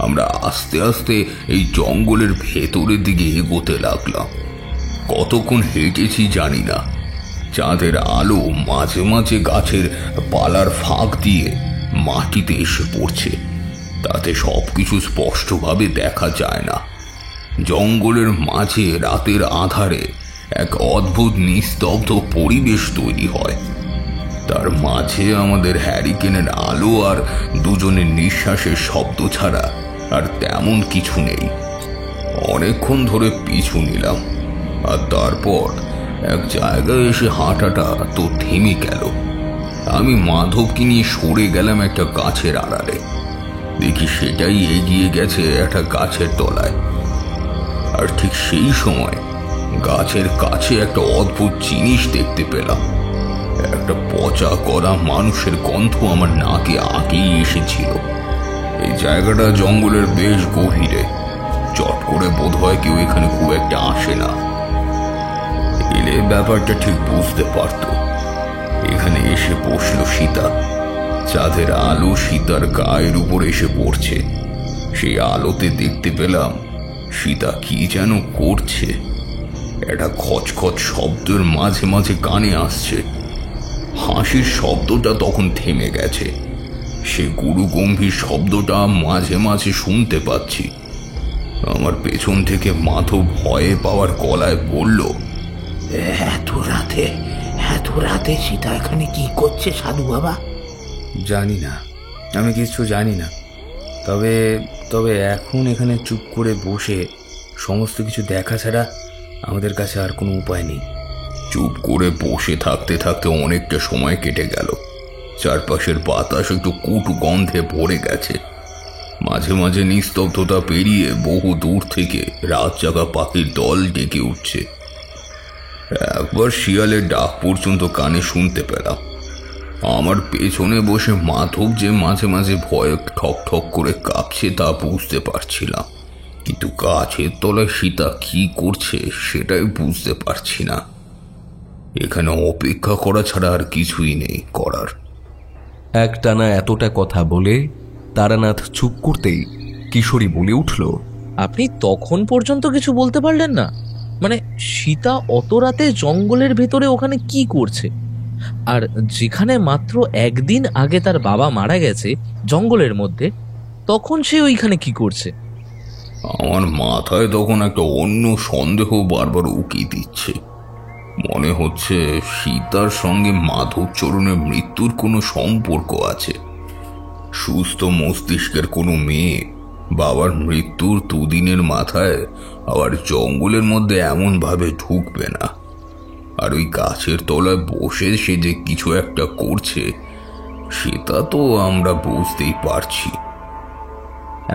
আমরা আস্তে আস্তে এই জঙ্গলের ভেতরের দিকে এগোতে লাগলাম। কতক্ষণ হেঁটেছি জানি না। চাঁদের আলো মাঝে মাঝে গাছের পালার ফাঁক দিয়ে মাটিতে এসে পড়ছে, তাতে সবকিছু স্পষ্টভাবে দেখা যায় না। জঙ্গলের মাঝে রাতের আধারে এক অদ্ভুত নিস্তব্ধ পরিবেশ তৈরি হয়। তার মাঝে আমাদের হ্যারিকেনের আলো আর দুজনের নিঃশ্বাসের শব্দ ছাড়া আর তেমন কিছু নেই। অনেকক্ষণ ধরে পিছু নিলাম, আর তারপর এক জায়গায় এসে হাঁটাটা তো থেমে গেল। আমি মাধবকে নিয়ে সরে গেলাম একটা গাছের আড়ালে। দেখি সেটাই এগিয়ে গেছে একটা গাছের তলায়। আর ঠিক সেই সময় গাছের কাছে একটা অদ্ভুত জিনিস দেখতে পেলাম। একটা পচা করা মানুষের গন্ধ আমার নাকে আগেই এসেছিল। এই জায়গাটা জঙ্গলের বেশ গভীরে, চট করে বোধ হয় কেউ এখানে খুব একটা আসে না। এলে ব্যাপারটা ঠিক বুঝতে পারত। এখানে এসে বসল সীতা। চাঁদের আলো সীতার গায়ের উপর এসে পড়ছে। সেই আলোতে দেখতে পেলাম সীতা কি যেন করছে। একটা খচখচ শব্দের মাঝে মাঝে কানে আসছে। হাসির শব্দটা তখন থেমে গেছে। সে গুরু গম্ভীর শব্দটা মাঝে মাঝে শুনতে পাচ্ছি। আমার পেছন থেকে মাধব ভয়ে পাওয়ার গলায় বলল, এত রাতে সীতা এখানে কি করছে সাধু বাবা? জানি না, আমি কিছু জানি না। তবে তবে এখন এখানে চুপ করে বসে সমস্ত কিছু দেখা ছাড়া আমাদের কাছে আর কোনো উপায় নেই। চুপ করে বসে থাকতে থাকতে অনেকটা সময় কেটে গেল। চারপাশের বাতাস একটু কুটু গন্ধে ভরে গেছে। মাঝে মাঝে নিস্তব্ধতা পেরিয়ে বহু দূর থেকে রাত জাগা পাখির দল ডেকে উঠছে। একবার শিয়ালের ডাক পর্যন্ত কানে শুনতে পেলাম। আমার পেছনে বসে মাধব যে মাঝে মাঝে ভয়ে ঠক ঠক করে কাঁপছে তা বুঝতে পারছিলাম, কিন্তু গাছের তলায় সীতা কি করছে সেটাই বুঝতে পারছি না। এখানে অপেক্ষা করা ছাড়া আর কিছুই নেই করার। একটানা এতটা কথা বলে তারানাথ চুপ করতেই কিশোরী বলে উঠল, আপনি তখন পর্যন্ত কিছু বলতে পারলেন না? মানে সীতা অত রাতে জঙ্গলের ভেতরে ওখানে কি করছে? আর যেখানে মাত্র একদিন আগে তার বাবা মারা গেছে জঙ্গলের মধ্যে, তখন সে ওইখানে কি করছে? আমার মাথায় তখন একটা অন্য সন্দেহ বারবার উকি দিচ্ছে। মনে হচ্ছে সীতার সঙ্গে মাধবচরণের মৃত্যুর কোনো সম্পর্ক আছে। সুস্থ মস্তিষ্কের কোনো মেয়ে বাবার মৃত্যুর দুদিনের মাথায় আবার জঙ্গলের মধ্যে এমন ভাবে ঢুকবে না। আর ওই গাছের তলায় বসে সে যে কিছু একটা করছে সেটা তো আমরা বুঝতেই পারছি।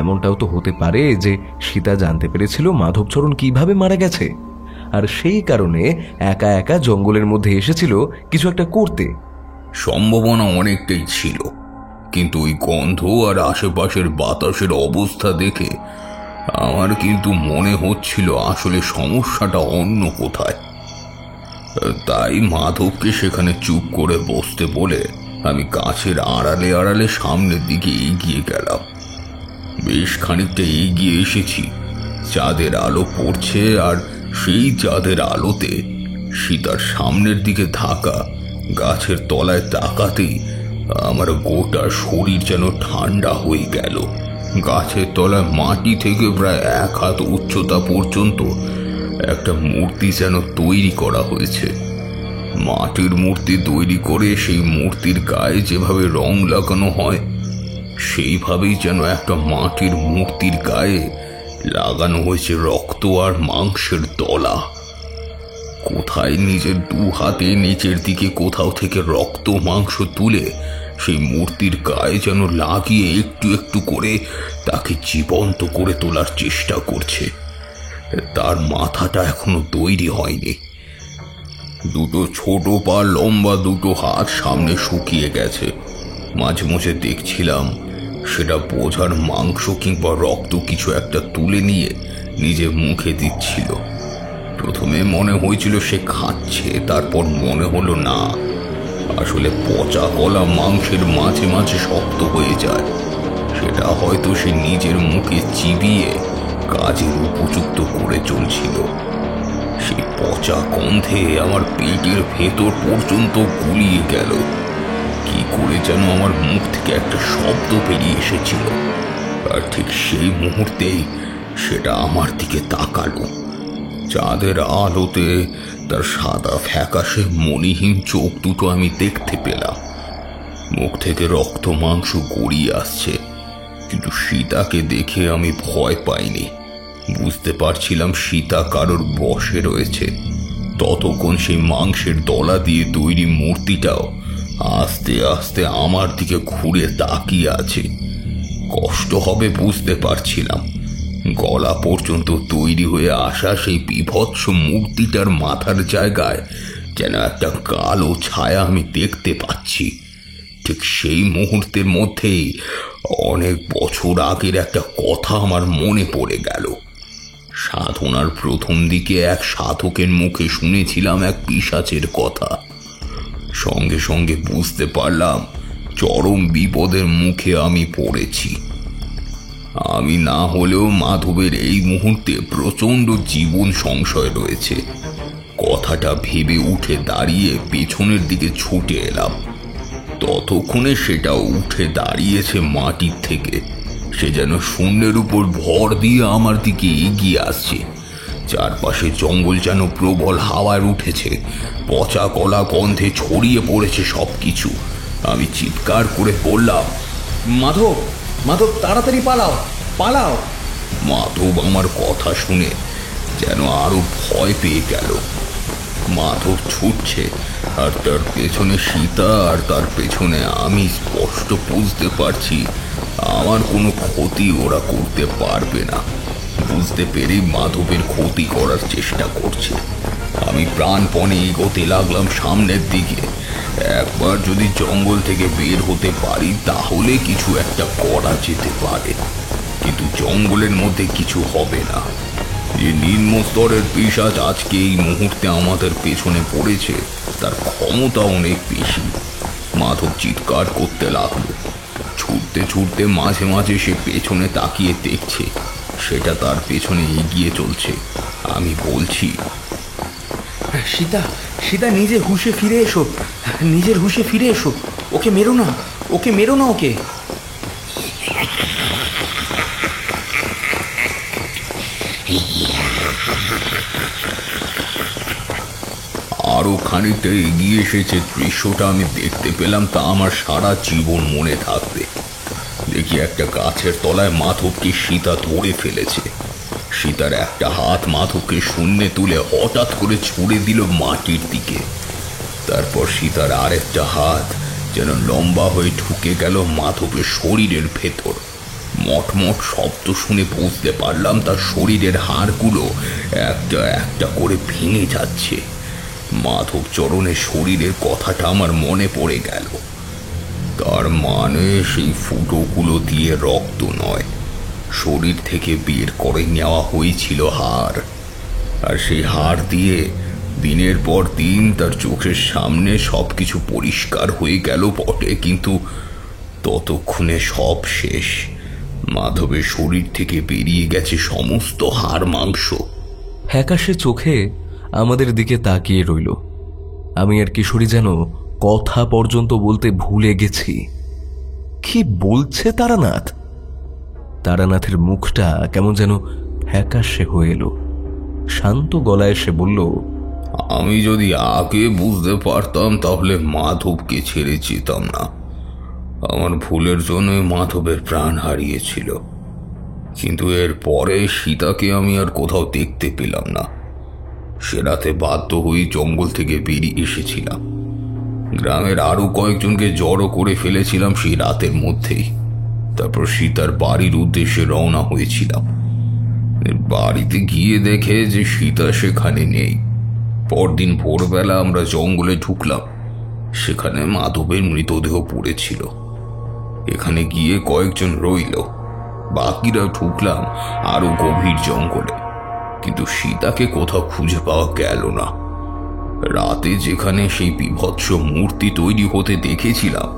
এমনটাও তো হতে পারে যে সীতা জানতে পেরেছিল মাধবচরণ কিভাবে মারা গেছে, আর সেই কারণে একা একা জঙ্গলের মধ্যে এসেছিল কিছু একটা করতে। সম্ভাবনা অনেকটাই ছিল, কিন্তু ওই গন্ধ আর আশেপাশের বাতাসের অবস্থা দেখে আমার কিন্তু মনে হচ্ছিল আসলে সমস্যাটা অন্য কোথায়। তাই মাধবকে সেখানে চুপ করে বসতে বলে আমি গাছের আড়ালে আড়ালে সামনের দিকে এগিয়ে গেলাম। বেশ খানিকটা এগিয়ে এসেছি, চাঁদের আলো পড়ছে, আর সেই চাঁদের আলোতে সীতার সামনের দিকে থাকা গাছের তলায় তাকাতেই আমার গোটা শরীর যেন ঠান্ডা হয়ে গেল। গাছের তলায় মাটি থেকে প্রায় 1 হাত উচ্চতা পর্যন্ত একটা মূর্তি যেন তৈরি করা হয়েছে। মাটির মূর্তি তৈরি করে সেই মূর্তির গায়ে যেভাবে রং লাগানো হয় সেইভাবেই যেন একটা মাটির মূর্তির গায়ে লাগানো হয়েছে রক্ত আর মাংসের দলা। কোথায় নিজের 2 হাতে নিচের দিকে কোথাও থেকে রক্ত মাংস তুলে সেই মূর্তির গায়ে যেন লাগিয়ে একটু একটু করে তাকে জীবন্ত করে তোলার চেষ্টা করছে। তার মাথাটা এখনো তৈরি হয়নি। 2 ছোট পা, লম্বা 2 হাত সামনে শুকিয়ে গেছে। মাঝে মাঝে দেখছিলাম সেটা বোঝার মাংস কিংবা রক্ত কিছু একটা তুলে নিয়ে নিজের মুখে দিচ্ছিল। প্রথমে মনে হয়েছিল সে খাচ্ছে, তারপর মনে হলো না, আসলে পচা গলা মাংসের মাঝে মাঝে শক্ত হয়ে যায়। সেটা হয়তো সে নিজের মুখে চিবিয়ে কাজের উপযুক্ত করে চলছিল। সেই পচা গন্ধে আমার পেটের ভেতর পর্যন্ত গুলিয়ে গেল। কি করে যেন আমার মুখ থেকে একটা শব্দ বেরিয়ে এসেছিল, আর ঠিক সেই মুহূর্তেই সেটা আমার দিকে তাকালো। চাঁদের আলোতে তার সাদা ফ্যাকাশে মণিহীন চোখ দুটো আমি দেখতে পেলাম। মুখ থেকে রক্ত মাংস গড়িয়ে আসছে, কিন্তু সীতাকে দেখে আমি ভয় পাইনি। বুঝতে পারছিলাম সীতা কারোর বশে রয়েছে। ততক্ষণ সেই মাংসের দলা দিয়ে তৈরি মূর্তিটাও আস্তে আস্তে আমার দিকে ঘুরে তাকিয়ে আছে। কষ্ট হবে বুঝতে পারছিলাম। গলা পর্যন্ত তৈরি হয়ে আসা সেই বিভৎস মূর্তিটার মাথার জায়গায় যেন একটা কালো ছায়া আমি দেখতে পাচ্ছি। ঠিক সেই মুহূর্তের মধ্যেই অনেক বছর আগের একটা কথা আমার মনে পড়ে গেল। সাধনার প্রথম দিকে এক সাধকের মুখে শুনেছিলাম এক পিশাচের কথা। সঙ্গে সঙ্গে বুঝতে পারলাম চরম বিপদের মুখে আমি পড়েছি। আমি না হলেও মাধবের এই মুহূর্তে প্রচণ্ড জীবন সংশয় রয়েছে। কথাটা ভেবে উঠে দাঁড়িয়ে পেছনের দিকে ছুটে এলাম। ততক্ষণে সেটা উঠে দাঁড়িয়েছে মাটির থেকে। সে যেন শূন্যের উপর ভর দিয়ে আমার দিকে এগিয়ে আসছে। চারপাশে জঙ্গল যেন প্রবল হাওয়ায় উঠেছে। পচা গলা গন্ধে ছড়িয়ে পড়েছে সবকিছু। আমি চিৎকার করে বললাম, মাধব, মাধব, তাড়াতাড়ি পালাও, পালাও! মাধব আমার কথা শুনে যেন আরো ভয় পেয়ে গেল। মাধব ছুটছে, আর তার পেছনে সীতা, আর তার পেছনে আমি। স্পষ্ট বুঝতে পারছি আমার কোনো ক্ষতি ওরা করতে পারবে না। বুঝতে পেরে মাধবের ক্ষতি করার চেষ্টা করছে। আমি প্রাণপণে এগোতে লাগলাম সামনের দিকে। একবার যদি জঙ্গল থেকে বের হতে পারি তাহলে কিছু একটা করা যেতে পারে, কিন্তু জঙ্গলের মধ্যে কিছু হবে না। যে নিম্ন স্তরের পিশাচ আজকে এই মুহূর্তে আমাদের পেছনে পড়েছে তার ক্ষমতা অনেক বেশি। মাধব চিৎকার করতে লাগলো। ছুটতে ছুটতে মাঝে মাঝে সে পেছনে তাকিয়ে দেখছে, সেটা তার পেছনে এগিয়ে চলছে। আমি বলছি, সীতা, সীতা, নিজের হুঁশে ফিরে এসো, নিজের হুঁশে ফিরে এসো। ওকে মেরো না, ওকে মেরো না, ওকে। আরো খানিকটা এগিয়ে এসে যে দৃশ্যটা আমি দেখতে পেলাম তা আমার সারা জীবন মনে থাকবে। দেখি একটা গাছের তলায় মাধবকে সীতা ধরে ফেলেছে। সীতার একটা হাত মাধবকে শূন্যে তুলে হঠাৎ করে ছুড়ে দিল মাটির দিকে। তারপর সীতার আরেকটা হাত যেন লম্বা হয়ে ঢুকে গেল মাধবের শরীরের ভেতর। মটমট শব্দ শুনে বুঝতে পারলাম তার শরীরের হাড়গুলো একটা একটা করে ভেঙে যাচ্ছে। মাধব চরণের শরীরের কথাটা আমার মনে পড়ে গেল। তার মানে সেই ফুটোগুলো দিয়ে রক্ত নয়, শরীর থেকে বের করে নেওয়া হয়েছিল হাড়। আর সেই হাড় দিয়ে দিনের পর দিন তার চোখের সামনে সবকিছু পরিষ্কার হয়ে গেল বটে, কিন্তু ততক্ষণে সব শেষ। মাধবের শরীর থেকে বেরিয়ে গেছে সমস্ত হাড় মাংস। ফ্যাকাশে চোখে আমাদের দিকে তাকিয়ে রইল। আমি আর কিশোরী যেন কথা পর্যন্ত বলতে ভুলে গেছি। কি বলছে তারানাথ? তারানাথের মুখটা কেমন যেন ফ্যাকাশে হয়ে এলো। শান্ত গলায় সে বলল, আমি যদি আগে বুঝতে পারতাম তাহলে মাধবকে ছেড়ে যেতাম না। আমার ভুলের জন্য মাধবের প্রাণ হারিয়েছিল, কিন্তু এর পরে সীতাকে আমি আর কোথাও দেখতে পেলাম না। সে রাতে বাধ্য হয়ে জঙ্গল থেকে বেরিয়ে এসেছিলাম। গ্রামের আরো কয়েকজনকে জড়ো করে ফেলেছিলাম সেই রাতের মধ্যেই। তারপর সীতার বাড়ির উদ্দেশ্যে রওনা হয়েছিলাম। বাড়িতে গিয়ে দেখে যে সীতা সেখানে নেই। পরদিন ভোরবেলা আমরা জঙ্গলে ঢুকলাম, সেখানে মাধবের মৃতদেহ পড়েছিল। এখানে গিয়ে কয়েকজন রইল, বাকিরা ঢুকলাম আরো গভীর জঙ্গলে, কিন্তু সীতাকে কোথাও খুঁজে পাওয়া গেল না। রাতে যেখানে সেই বিভৎস মূর্তি তৈরি হতে দেখেছিলাম,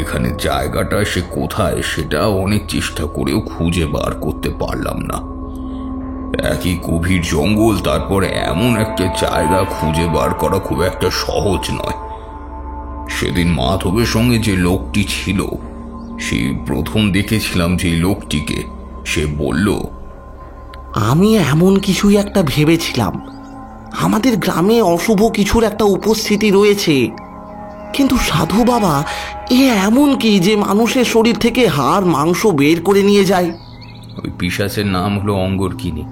এখানে জায়গাটা সে কোথায় সেটা অনেক চেষ্টা করেও খুঁজে বার করতে পারলাম না। একই গভীর জঙ্গল, তারপর এমন একটা জায়গা খুঁজে বার করা খুব একটা সহজ নয়। সেদিন মাধবের সঙ্গে যে লোকটি ছিল, সেই প্রথম দেখেছিলাম যে লোকটিকে। সে বলল, আমি এমন কিছুই একটা ভেবেছিলাম, আমাদের গ্রামে অশুভ কিছুর একটা উপস্থিতি রয়েছে। কিন্তু সাধু বাবা, এ এমন কি যে মানুষের শরীর থেকে হাড় মাংস বের করে নিয়ে যায়? ওই পিশাচের নাম হলো অঙ্গরকিনী।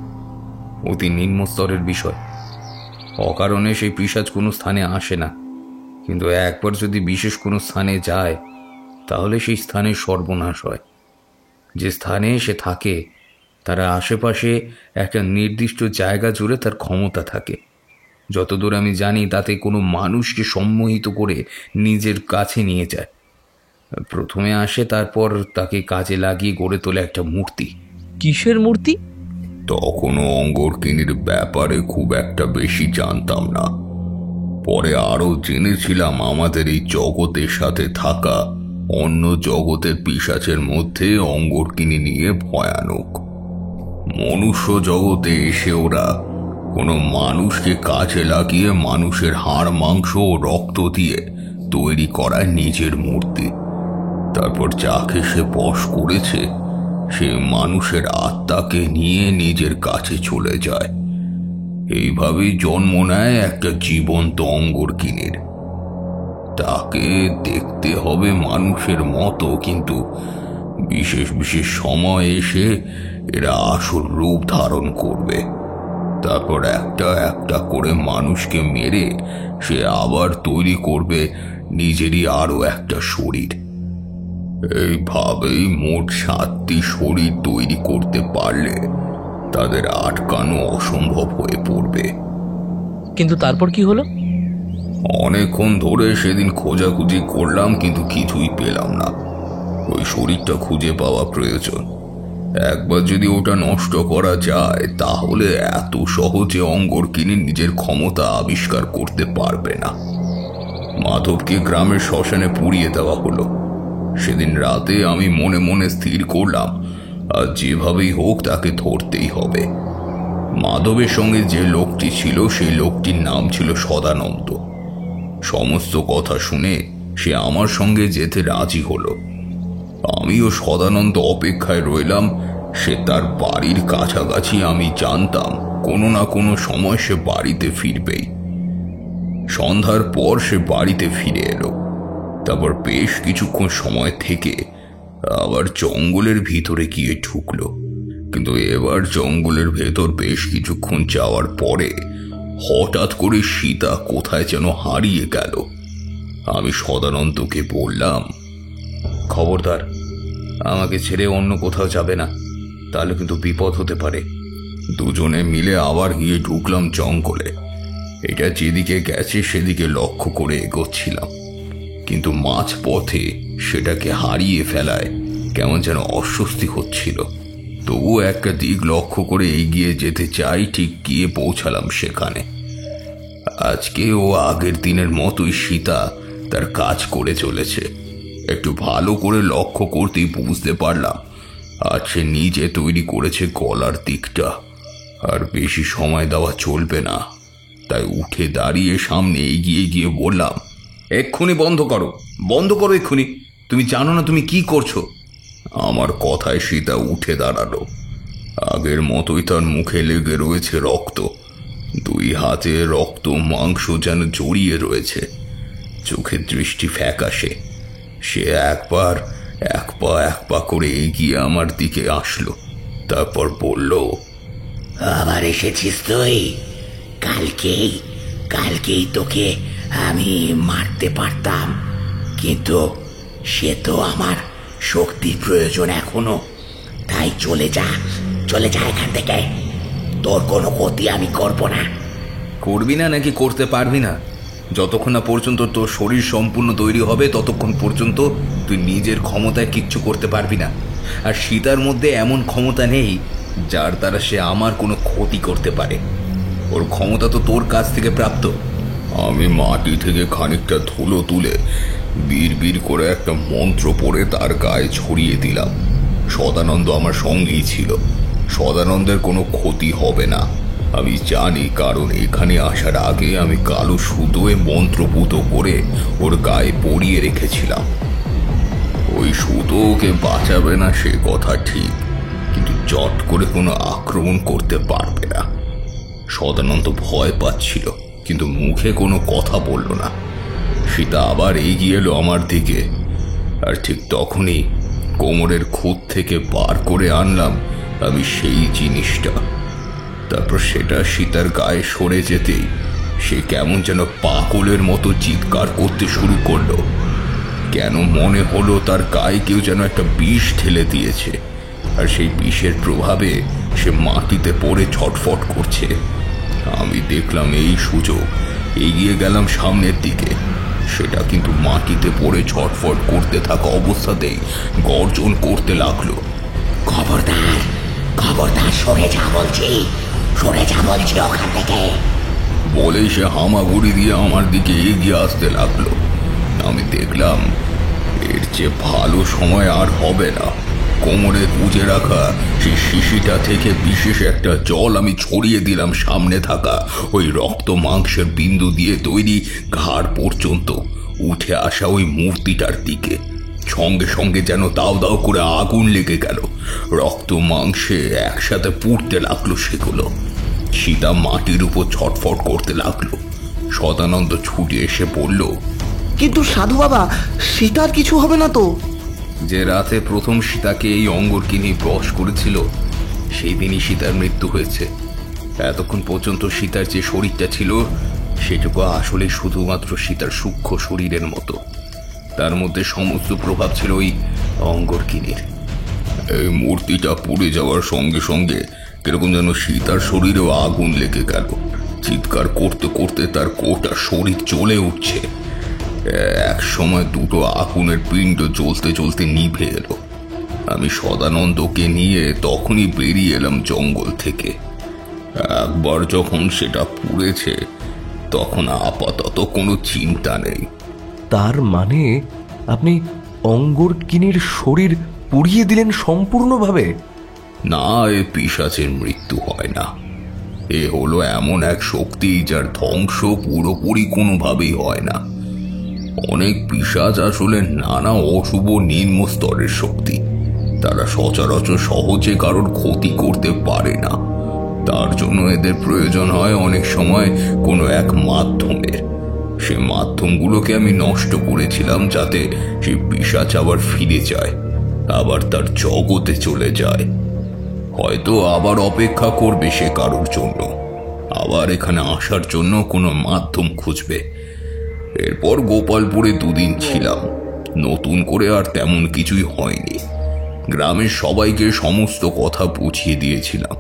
অতি নিম্ন স্তরের বিষয়। অকারণে সেই পিশাচ কোনো স্থানে আসে না, কিন্তু একবার যদি বিশেষ কোনো স্থানে যায় তাহলে সেই স্থানের সর্বনাশ হয়। যে স্থানে সে থাকে তার আশেপাশে একটা নির্দিষ্ট জায়গা জুড়ে তার ক্ষমতা থাকে। যতদূর আমি জানি তাতে কোনো মানুষকে সম্মোহিত করে নিজের কাছে নিয়ে যায়। প্রথমে আসে, তারপর তাকে কাজে লাগিয়ে গড়ে তোলে একটা মূর্তি। কিসের মূর্তি? তখনও অঙ্গরকিনীর ব্যাপারে খুব একটা বেশি জানতাম না। পরে আরো জেনেছিলাম আমাদের এই জগতের সাথে থাকা অন্য জগতের পিশাচের মধ্যে অঙ্গরকিনী নিয়ে ভয়ানক। মনুষ্য জগতে এসে ওরা কোনো মানুষকে কাজে লাগিয়ে মানুষের হাড় মাংস ও রক্ত দিয়ে তৈরি করায় নিজের মূর্তি। তারপর যাকে সে বশ করেছে সে মানুষের আত্মাকে নিয়ে নিজের কাছে চলে যায়। এইভাবেই জন্ম নেয় একটা জীবন্ত অঙ্গরকিনীর। তাকে দেখতে হবে মানুষের মতো, কিন্তু বিশেষ বিশেষ সময় এসে এরা আসল রূপ ধারণ করবে। তারপর একটা একটা করে মানুষকে মেরে সে আবার তৈরি করবে নিজেরই আরো একটা শরীর। এইভাবেই মোট 7টি শরীর তৈরি করতে পারলে তাদের আটকানো অসম্ভব হয়ে পড়বে। কিন্তু তারপর কি হলো? অনেকক্ষণ ধরে সেদিন খোঁজাখুঁজি করলাম, কিন্তু কিছুই পেলাম না। ওই শরীরটা খুঁজে পাওয়া প্রয়োজন। একবার যদি ওটা নষ্ট করা যায় তাহলে এত সহজে অঙ্গরকিনী নিজের ক্ষমতা আবিষ্কার করতে পারবে না। মাধবকে গ্রামের শ্মশানে পুড়িয়ে দেওয়া হলো। সেদিন রাতে আমি মনে মনে স্থির করলাম আর যেভাবেই হোক তাকে ধরতেই হবে। মাধবের সঙ্গে যে লোকটি ছিল সেই লোকটির নাম ছিল সদানন্দ। সমস্ত কথা শুনে সে আমার সঙ্গে যেতে রাজি হলো। আমিও সদানন্দ অপেক্ষায় রইলাম। সে তার বাড়ির কাছাকাছি, আমি জানতাম কোনো না কোনো সময় সে বাড়িতে ফিরবেই। সন্ধ্যার পর সে বাড়িতে ফিরে এলো। তারপর বেশ কিছুক্ষণ সময় থেকে আবার জঙ্গলের ভিতরে গিয়ে ঢুকলো। কিন্তু এবার জঙ্গলের ভেতর বেশ কিছুক্ষণ যাওয়ার পরে হঠাৎ করে সীতা কোথায় যেন হারিয়ে গেল। আমি সদানন্দকে বললাম, খবরদার, আমাকে ছেড়ে অন্য কোথাও যাবে না, তাহলে কিন্তু বিপদ হতে পারে। দুজনে মিলে আবার গিয়ে ঢুকলাম জঙ্গলে। এটা যেদিকে গেছে সেদিকে লক্ষ্য করে এগোচ্ছিলাম, কিন্তু মাঝ পথে সেটাকে হারিয়ে ফেলায় কেমন যেন অস্বস্তি হচ্ছিল। তবু একটা দিক লক্ষ্য করে এগিয়ে যেতে চাই, ঠিক গিয়ে পৌঁছালাম সেখানে। আজকে ও আগের দিনের মতোই সীতা তার কাজ করে চলেছে। একটু ভালো করে লক্ষ্য করতেই বুঝতে পারলাম আজ সে নিজে তৈরি করেছে গলার দিকটা। আর বেশি সময় দেওয়া চলবে না, তাই উঠে দাঁড়িয়ে সামনে এগিয়ে গিয়ে বললাম, এক্ষুনি বন্ধ করো, বন্ধ করো এক্ষুনি, তুমি জানো না তুমি কি করছো? আমার কথায় সীতা উঠে দাঁড়ালো। আগের মতোই তার মুখে লেগে রয়েছে রক্ত, দুই হাতে রক্ত মাংস যেন জড়িয়ে রয়েছে, চোখের দৃষ্টি ফ্যাকাশে। সে এক পা করে এগিয়ে আমার দিকে আসলো, তারপর বলল, আবার এসেছিস তুই? কালকেই তোকে আমি মারতে পারতাম, কিন্তু সে তো আমার শক্তির প্রয়োজন এখনো। তাই চলে যা এখান থেকে, তোর কোনো ক্ষতি আমি করব না। করবি না নাকি করতে পারবি না? যতক্ষণ না পর্যন্ত তোর শরীর সম্পূর্ণ তৈরি হবে ততক্ষণ পর্যন্ত তুই নিজের ক্ষমতায় কিচ্ছু করতে পারবি না। আর সীতার মধ্যে এমন ক্ষমতা নেই যার দ্বারা সে আমার কোনো ক্ষতি করতে পারে। ওর ক্ষমতা তো তোর কাছ থেকে প্রাপ্ত। আমি মাটি থেকে খানিকটা ধুলো তুলে বিড় করে একটা মন্ত্র পড়ে তার গায়ে ছড়িয়ে দিলাম। সদানন্দ আমার সঙ্গেই ছিল। সদানন্দের কোনো ক্ষতি হবে না আমি জানি, কারণ এখানে আসার আগে আমি কালো সুতোয় মন্ত্রপুত করে ওর গায়ে পরিয়ে রেখেছিলাম। ওই সুতো ওকে বাঁচাবে না সে কথা ঠিক, কিন্তু চট করে কোনো আক্রমণ করতে পারবে না। সদানন্দ ভয় পাচ্ছিল, কিন্তু মুখে কোনো কথা বলল না। সীতা আবার এগিয়ে এলো আমার দিকে, আর ঠিক তখনই কোমরের খুঁত থেকে বার করে আনলাম আমি সেই জিনিসটা। তারপর সেটা সীতার গায়ে সরে যেতেই সে কেমন যেন পাগলের মতো চিৎকার করতে শুরু করলো। কেন মনে হলো তার গায়ে কেউ যেন একটা বিষ ঢেলে দিয়েছে, আর সেই বিষের প্রভাবে সে মাটিতে পড়ে ছটফট করছে। আমি দেখলাম এই সুযোগ, এগিয়ে গেলাম সামনের দিকে। সেটা কিন্তু মাটিতে পড়ে ছটফট করতে থাকা অবস্থাতেই গর্জন করতে লাগলো, খবরদার, সরে যা বলছি ওখান থেকে। বলেই সে হামাগুড়ি দিয়ে আমার দিকে এগিয়ে আসতে লাগলো। আমি দেখলাম এর চেয়ে ভালো সময় আর হবে না। কোমরে গুজে রাখা সেই শিশিটা থেকে বিশেষ একটা জল আমি ছড়িয়ে দিলাম সামনে থাকা ওই রক্ত মাংসের বিন্দু দিয়ে তৈরি ঘাড় পর্যন্ত উঠে আসা ওই মূর্তিটার দিকে। সঙ্গে সঙ্গে যেন দাও দাও করে আগুন লেগে গেল, রক্ত মাংসে একসাথে পুড়তে লাগলো সেগুলো। সীতা মাটির উপর ছটফট করতে লাগলো। সদানন্দ ছুটে এসে বলল, কিন্তু সাধু বাবা, সীতার কিছু হবে না তো? যে রাতে প্রথম সীতাকে এই অঙ্গরকিনী বশ করেছিল সেই দিনই সীতার মৃত্যু হয়েছে। এতক্ষণ পর্যন্ত সীতার যে শরীরটা ছিল সেটুকু আসলে শুধুমাত্র সীতার সূক্ষ্ম শরীরের মতো, তার মধ্যে সমস্ত প্রভাব ছিল ওই অঙ্গরকিনীর। এই মূর্তিটা পুড়ে যাওয়ার সঙ্গে সঙ্গে কিরকম যেন সীতার শরীরেও আগুন লেগে গেল। চিৎকার করতে করতে তার গোটা শরীর জ্বলে উঠছে। এক সময় দুটো আগুনের পিণ্ড জ্বলতে জ্বলতে নিভে এলো। আমি সদানন্দকে নিয়ে তখনই বেরিয়ে এলাম জঙ্গল থেকে। একবার যখন সেটা পুড়েছে তখন আপাতত কোনো চিন্তা নেই। তার মানে আপনি অঙ্গরকিনীর শরীর পুড়িয়ে দিলেন সম্পূর্ণভাবে? না, এ পিশাচের মৃত্যু হয় না। এ হলো এমন এক শক্তি যার ধ্বংস পুরোপুরি কোনোভাবেই হয় না। অনেক পিশাচ আসলে নানা অশুভ নিম্ন স্তরের শক্তি, তারা সচরাচর সহজে কারোর ক্ষতি করতে পারে না। তার জন্য এদের প্রয়োজন হয় অনেক সময় কোনো এক মাধ্যমের, সে মাধ্যমগুলোকে আমি নষ্ট করেছিলাম যাতে সে পিশাচ আবার ফিরে যায়, আবার তার জগতে চলে যায়। হয়তো আবার অপেক্ষা করবে সে কারোর জন্য, আবার এখানে আসার জন্য কোনো মাধ্যম খুঁজবে। এরপর গোপালপুরে 2 দিন ছিলাম। নতুন করে আর তেমন কিছুই হয়নি। গ্রামের সবাইকে সমস্ত কথা বুঝিয়ে দিয়েছিলাম।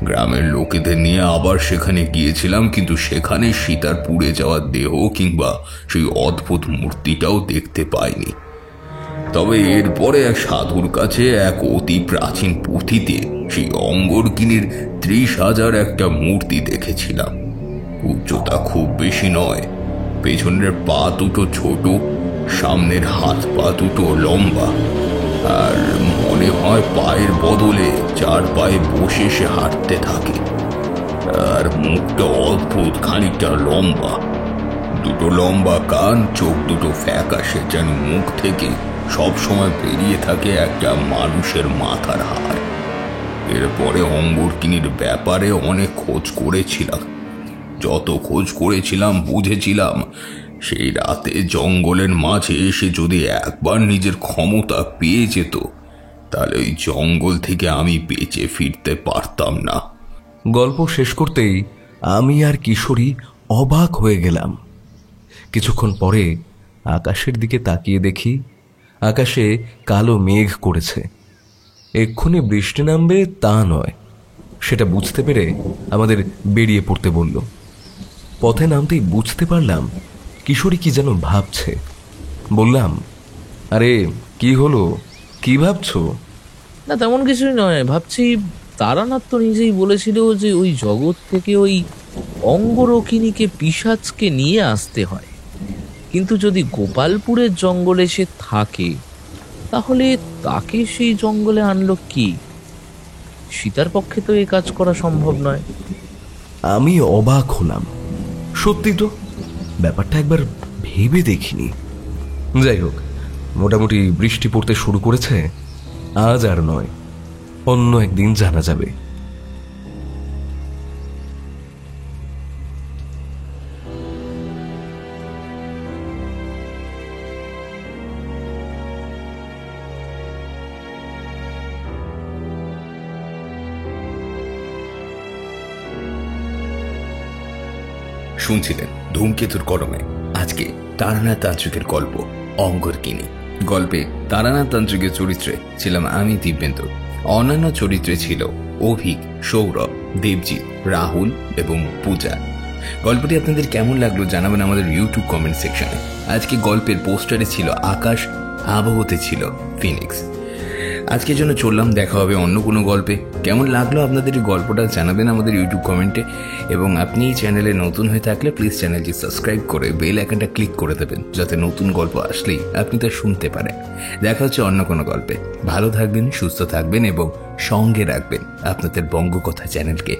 গ্রামের লোকেদের নিয়ে আবার সেখানে গিয়েছিলাম, কিন্তু সেখানে সীতার পুড়ে যাওয়া দেহ কিংবা সেই অদ্ভুত মূর্তিটাও দেখতে পাইনি। তবে এরপরে এক সাধুর কাছে এক অতি প্রাচীন পুঁথিতে সেই অঙ্গরকিনীর 30,000 একটা মূর্তি দেখেছিলাম। উচ্চতা খুব বেশি নয়, পেছনের পা দুটো ছোট, সামনের হাত পা দুটো লম্বা, আর মনে হয় পায়ের বদলে 4 পায়ে বসে সে হাঁটতে থাকে। আর মুখটা অদ্ভুত, খানিকটা লম্বা, দুটো লম্বা কান, চোখ দুটো ফ্যাকাশে, যেন মুখ থেকে সব সময় বেরিয়ে থাকে একটা মানুষের মাথার হাড়। এরপরে অঙ্গরকিনীর ব্যাপারে অনেক খোঁজ করেছিলাম। যত খোঁজ করেছিলাম বুঝেছিলাম সেই রাতে জঙ্গলের মাঝে এসে যদি একবার নিজের ক্ষমতা পেয়ে যেত, তাহলে ওই জঙ্গল থেকে আমি বেঁচে ফিরতে পারতাম না। গল্প শেষ করতেই আমি আর কিশোরী অবাক হয়ে গেলাম। কিছুক্ষণ পরে আকাশের দিকে তাকিয়ে দেখি আকাশে কালো মেঘ করেছে। এক্ষুনি বৃষ্টি নামবে তা নয়, সেটা বুঝতে পেরে আমাদের বেরিয়ে পড়তে বলল। পথে নামতেই বুঝতে পারলাম কিশোরী কি যেন ভাবছে। বললাম, আরে কি হলো, কি ভাবছো? না, তেমন কিছুই নয়, ভাবছি তারানাথ তো নিজেই বলেছিল যে ওই জগৎ থেকে ওই অঙ্গরকিনীকে পিশাচকে নিয়ে আসতে হয়। কিন্তু যদি গোপালপুরের জঙ্গলে সে থাকে, তাহলে তাকে সেই জঙ্গলে আনলো কি? সীতার পক্ষে তো এই কাজ করা সম্ভব নয়। আমি অবাক হলাম। সত্যি তো, ব্যাপারটা একবার ভেবে দেখিনি। যাই হোক, মোটামুটি বৃষ্টি পড়তে শুরু করেছে। আজ আর নয়, অন্য একদিন জানা যাবে। শুনছিলেন ধূমকেতুর কলমে। আজকে তারানাথ তান্ত্রিকের গল্প অঙ্গরকিনী। গল্পে তারানাথ তান্ত্রিকের চরিত্রে ছিলাম আমি, দিব্যেন্দু। অন্যান্য চরিত্রে ছিল অভিক, সৌরভ, দেবজিৎ, রাহুল এবং পূজা। গল্পটি আপনাদের কেমন লাগলো জানাবেন আমাদের ইউটিউব কমেন্ট সেকশনে। আজকে গল্পের পোস্টারে ছিল আকাশ, আবহতে ছিল ফিনিক্স। আজকের জন্য চললাম, দেখা হবে অন্য কোনো গল্পে। কেমন লাগলো আপনাদের এই গল্পটা জানাবেন আমাদের ইউটিউব কমেন্টে। এবং আপনি এই চ্যানেলে নতুন হয়ে থাকলে প্লিজ চ্যানেলটি সাবস্ক্রাইব করে বেল আইকনটা ক্লিক করে দেবেন, যাতে নতুন গল্প আসলেই আপনি তা শুনতে পারেন। দেখা হচ্ছে অন্য কোনো গল্পে। ভালো থাকবেন, সুস্থ থাকবেন এবং সঙ্গে রাখবেন আপনাদের বঙ্গকথা চ্যানেলকে।